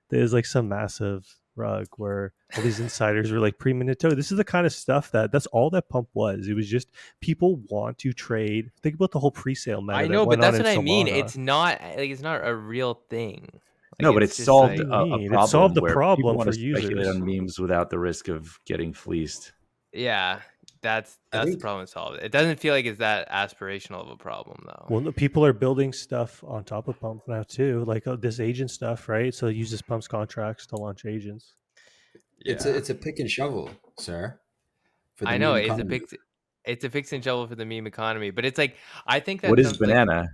Speaker 1: There's like some massive rug where all these insiders were like pre-minute token. This is the kind of stuff that's all that pump was. It was just people want to trade. Think about the whole pre-sale meta.
Speaker 2: I know, but that's what I mean. It's not a real thing.
Speaker 3: No, but
Speaker 2: it's
Speaker 3: it's
Speaker 2: just
Speaker 3: solved
Speaker 2: like,
Speaker 3: a
Speaker 1: It solved
Speaker 3: problem
Speaker 1: the
Speaker 3: where people
Speaker 1: problem
Speaker 3: want
Speaker 1: for
Speaker 3: to speculate
Speaker 1: users.
Speaker 3: on memes without the risk of getting fleeced.
Speaker 2: yeah, that's
Speaker 4: I
Speaker 2: the
Speaker 4: think
Speaker 2: problem solved. It doesn't feel like it's that aspirational of a problem though.
Speaker 1: Well, no, people are building stuff on top of Pump now too, like this agent stuff, right? So it uses Pump's contracts to launch agents.
Speaker 4: it's
Speaker 2: Yeah,
Speaker 4: a pick and shovel, sir, for the
Speaker 2: I know
Speaker 4: meme economy.
Speaker 2: it's a fix and shovel for the meme economy, but it's like I think
Speaker 3: What
Speaker 2: that's
Speaker 3: is
Speaker 2: something.
Speaker 3: banana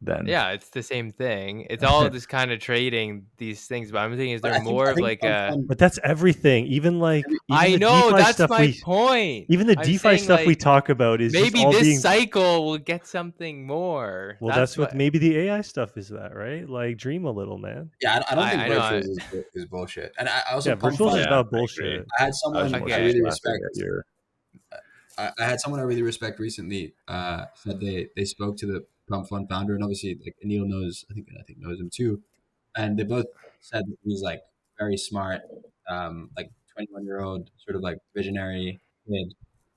Speaker 3: then?
Speaker 2: Yeah, it's the same thing. It's all just kind of trading these things, but I'm thinking, is
Speaker 4: But
Speaker 2: there more
Speaker 4: I
Speaker 2: of
Speaker 4: think
Speaker 2: like
Speaker 4: Pump
Speaker 2: a?
Speaker 4: Fund,
Speaker 1: But that's everything. Even
Speaker 2: I
Speaker 1: the
Speaker 2: know
Speaker 1: DeFi
Speaker 2: that's
Speaker 1: stuff
Speaker 2: my point.
Speaker 1: even the
Speaker 2: I'm
Speaker 1: DeFi
Speaker 2: saying
Speaker 1: stuff we
Speaker 2: like
Speaker 1: talk about is just
Speaker 2: maybe
Speaker 1: all
Speaker 2: this
Speaker 1: being.
Speaker 2: cycle will get something more.
Speaker 1: Well,
Speaker 2: That's
Speaker 1: that's what
Speaker 2: what
Speaker 1: maybe the AI stuff is, that right? Like, dream a little, man.
Speaker 4: yeah, I don't think
Speaker 2: I know.
Speaker 4: virtuals is bullshit. And I also
Speaker 1: Yeah,
Speaker 4: Pump
Speaker 1: virtuals is
Speaker 4: Fund.
Speaker 3: Yeah,
Speaker 1: not
Speaker 3: I agree.
Speaker 1: bullshit.
Speaker 4: I had
Speaker 3: I was
Speaker 4: someone
Speaker 3: more
Speaker 4: I
Speaker 2: Okay.
Speaker 3: just
Speaker 4: really
Speaker 3: laughing
Speaker 4: respect.
Speaker 3: at your.
Speaker 4: I had someone I really respect recently said they spoke to the Pump Fund founder, and obviously like Anil knows, I think knows him too, and they both said that he's like very smart, like 21-year-old sort of like visionary kid,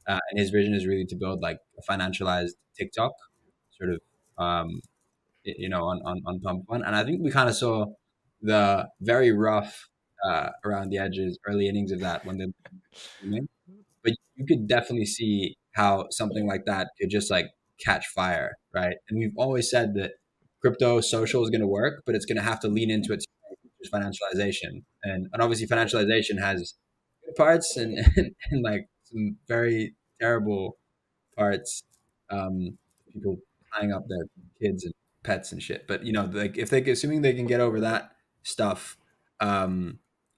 Speaker 4: and his vision is really to build like a financialized TikTok, sort of, on Pump Fund, and I think we kind of saw the very rough around the edges early innings of that when they came in, but you could definitely see how something like that could just like catch fire, right? And we've always said that crypto social is going to work, but it's going to have to lean into its financialization, and obviously financialization has good parts and like some very terrible parts. People tying up their kids and pets and shit. But like if assuming they can get over that stuff, I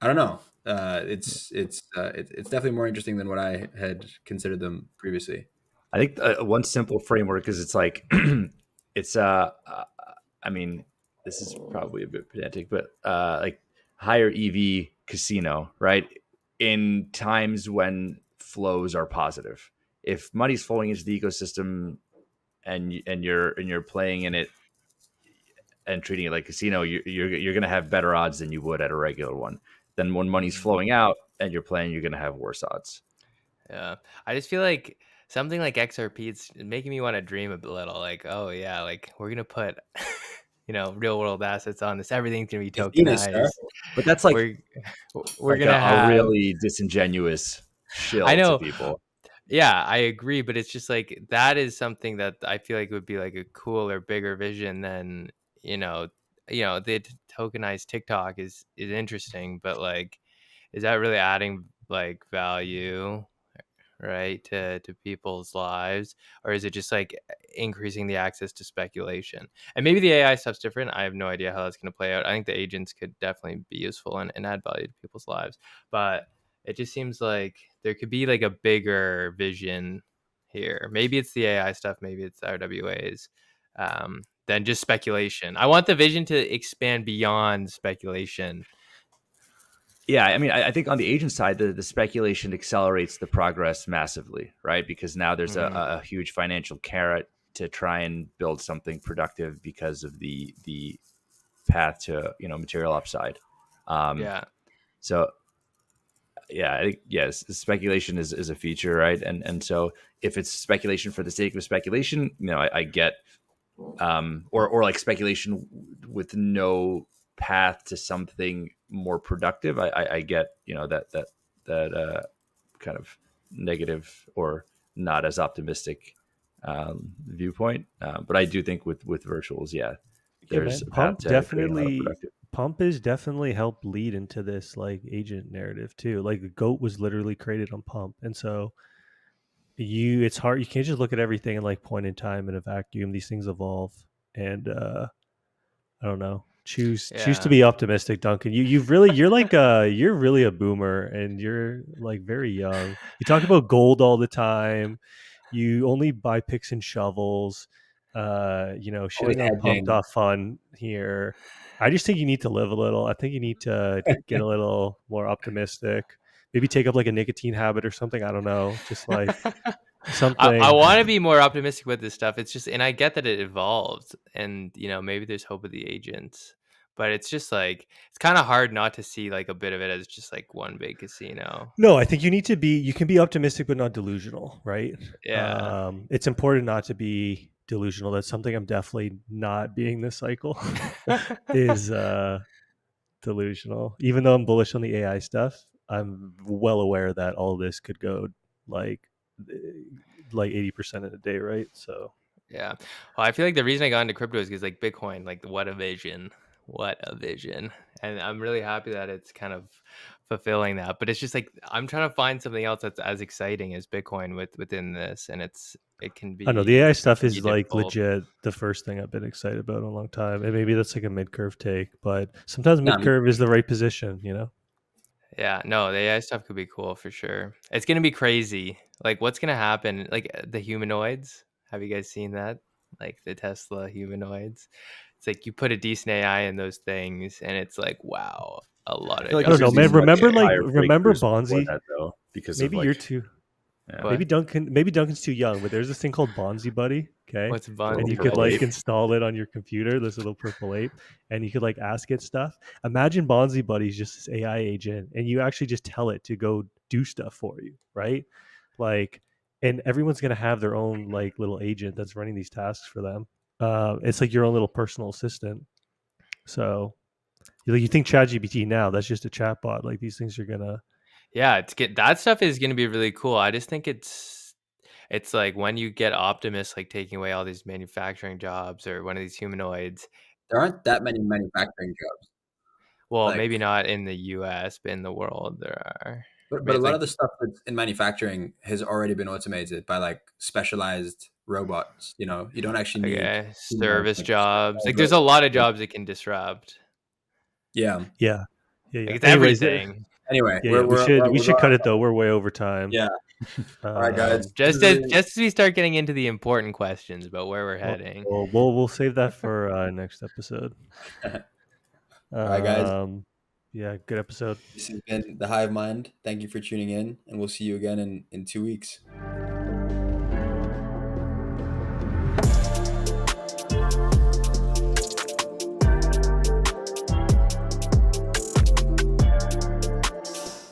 Speaker 4: don't know. It's definitely more interesting than what I had considered them previously.
Speaker 3: I think one simple framework is it's like it's I mean, this is probably a bit pedantic, but like higher EV casino, right? In times when flows are positive, if money's flowing into the ecosystem and you're playing in it and treating it like casino, you're going to have better odds than you would at a regular one. Then when money's flowing out and you're playing, you're going to have worse odds.
Speaker 2: Yeah, I just feel like something like XRP. It's making me want to dream a little. Like, oh yeah, like we're gonna put, real world assets on this. Everything's gonna be
Speaker 4: Ethena, sir.
Speaker 2: tokenized.
Speaker 3: But that's like
Speaker 2: We're gonna
Speaker 3: a
Speaker 2: have.
Speaker 3: really disingenuous
Speaker 2: I
Speaker 3: shill to
Speaker 2: know.
Speaker 3: people.
Speaker 2: Yeah, I agree, but it's just like that is something that I feel like would be like a cooler, bigger vision than you know, the tokenized TikTok is interesting, but like, is that really adding like value, right, to people's lives, or is it just like increasing the access to speculation? And maybe the AI stuff's different. I have no idea how that's going to play out. I think the agents could definitely be useful and add value to people's lives, but it just seems like there could be like a bigger vision here. Maybe it's the AI stuff, maybe it's RWAs, than just speculation. I want the vision to expand beyond speculation.
Speaker 3: Yeah, I mean, I think on the agent side, the speculation accelerates the progress massively, right? Because now there's a huge financial carrot to try and build something productive because of the path to material upside.
Speaker 2: Yeah.
Speaker 3: So yeah, I think yes, speculation is a feature, right? And so if it's speculation for the sake of speculation, I get, or like speculation with no path to something more productive. I get that kind of negative or not as optimistic viewpoint. But I do think with virtuals, yeah,
Speaker 1: Yeah,
Speaker 3: there's
Speaker 1: man.
Speaker 3: a path to creating a lot of productive.
Speaker 1: Pump has definitely helped lead into this like agent narrative too. Like Goat was literally created on Pump, and so it's hard. You can't just look at everything in like point in time in a vacuum. These things evolve, and I don't know. Choose to
Speaker 2: Yeah.
Speaker 1: be optimistic, Duncan. You're really a boomer, and you're like very young. You talk about gold all the time. You only buy picks and shovels.
Speaker 4: Always
Speaker 1: Shitting on pumped
Speaker 4: hedging.
Speaker 1: off fun here. I just think you need to live a little. I think you need to get a little more optimistic. Maybe take up like a nicotine habit or something. I don't know. Just like
Speaker 2: I
Speaker 1: something.
Speaker 2: want to be more optimistic with this stuff. It's just, and I get that it evolves, and maybe there's hope with the agents, but it's just like it's kind of hard not to see like a bit of it as just like one big casino.
Speaker 1: No, I think you can be optimistic but not delusional, right?
Speaker 2: Yeah.
Speaker 1: It's important not to be delusional. That's something I'm definitely not being this cycle. Is delusional. Even though I'm bullish on the AI stuff, I'm well aware that all this could go like 80% in a day, right? So
Speaker 2: Yeah. Well, I feel like the reason I got into crypto is because like Bitcoin, like what a vision. What a vision. And I'm really happy that it's kind of fulfilling that. But it's just like I'm trying to find something else that's as exciting as Bitcoin within this. And it can
Speaker 1: I don't know, the AI
Speaker 2: it
Speaker 1: stuff
Speaker 2: can be
Speaker 1: is like
Speaker 2: difficult.
Speaker 1: legit the first thing I've been excited about in a long time. And maybe that's like a mid curve take, but sometimes
Speaker 4: No,
Speaker 1: mid curve is the right position, you know?
Speaker 2: Yeah, no, the AI stuff could be cool for sure. It's gonna be crazy. Like, what's gonna happen? Like the humanoids. Have you guys seen that? Like the Tesla humanoids. It's like you put a decent AI in those things, and it's like, wow, a lot
Speaker 3: I
Speaker 2: of
Speaker 3: feel like
Speaker 1: I don't
Speaker 3: there's
Speaker 1: know,
Speaker 3: going
Speaker 2: jobs
Speaker 3: to be
Speaker 1: man.
Speaker 3: some like
Speaker 1: Remember,
Speaker 2: disappear.
Speaker 1: like,
Speaker 3: higher
Speaker 1: remember
Speaker 3: breakthroughs before
Speaker 1: Bonzi?
Speaker 3: that though, because of
Speaker 1: Maybe you're
Speaker 3: like,
Speaker 1: too.
Speaker 3: yeah,
Speaker 2: What?
Speaker 1: Maybe Duncan's too young, but there's this thing called Bonzi Buddy, okay?
Speaker 2: What's
Speaker 3: the little
Speaker 1: And you
Speaker 2: Bonzi
Speaker 1: could
Speaker 3: purple
Speaker 2: Buddy?
Speaker 1: like
Speaker 3: ape.
Speaker 1: install it on your computer, this little purple ape, and you could like ask it stuff. Imagine Bonzi Buddy is just this AI agent, and you actually just tell it to go do stuff for you, right? Like, and everyone's gonna have their own like little agent that's running these tasks for them. It's like your own little personal assistant. So you think ChatGPT now, that's just a chatbot. Like these things are gonna.
Speaker 2: Yeah, it's get that stuff is gonna be really cool. I just think it's like when you get Optimus like taking away all these manufacturing jobs or one of these humanoids.
Speaker 4: there aren't that many manufacturing jobs.
Speaker 2: Well,
Speaker 4: Like,
Speaker 2: maybe not in the US, but in the world there are. I
Speaker 4: but
Speaker 2: mean,
Speaker 4: a
Speaker 2: it's
Speaker 4: lot
Speaker 2: like
Speaker 4: of the stuff that's in manufacturing has already been automated by like specialized robots. You know, you don't actually need
Speaker 2: okay,
Speaker 4: humans,
Speaker 2: service
Speaker 4: like,
Speaker 2: jobs.
Speaker 4: all
Speaker 2: Like there's a lot of
Speaker 4: the
Speaker 2: jobs it can disrupt.
Speaker 4: yeah.
Speaker 1: Yeah,
Speaker 2: Like
Speaker 1: yeah.
Speaker 2: it's
Speaker 1: Anyways,
Speaker 2: everything.
Speaker 4: Anyway,
Speaker 1: yeah. We
Speaker 4: we're
Speaker 1: should
Speaker 4: going
Speaker 1: cut
Speaker 4: off.
Speaker 1: it though. We're way over time.
Speaker 4: Yeah. All right, guys. This
Speaker 2: Just
Speaker 4: is
Speaker 2: as
Speaker 4: really,
Speaker 2: just as we start getting into the important questions about where we're
Speaker 1: Well,
Speaker 2: heading.
Speaker 1: we'll save that for next episode.
Speaker 4: all right, guys.
Speaker 1: Um, yeah, good episode.
Speaker 4: This has been the Hive Mind. Thank you for tuning in, and we'll see you again in 2 weeks.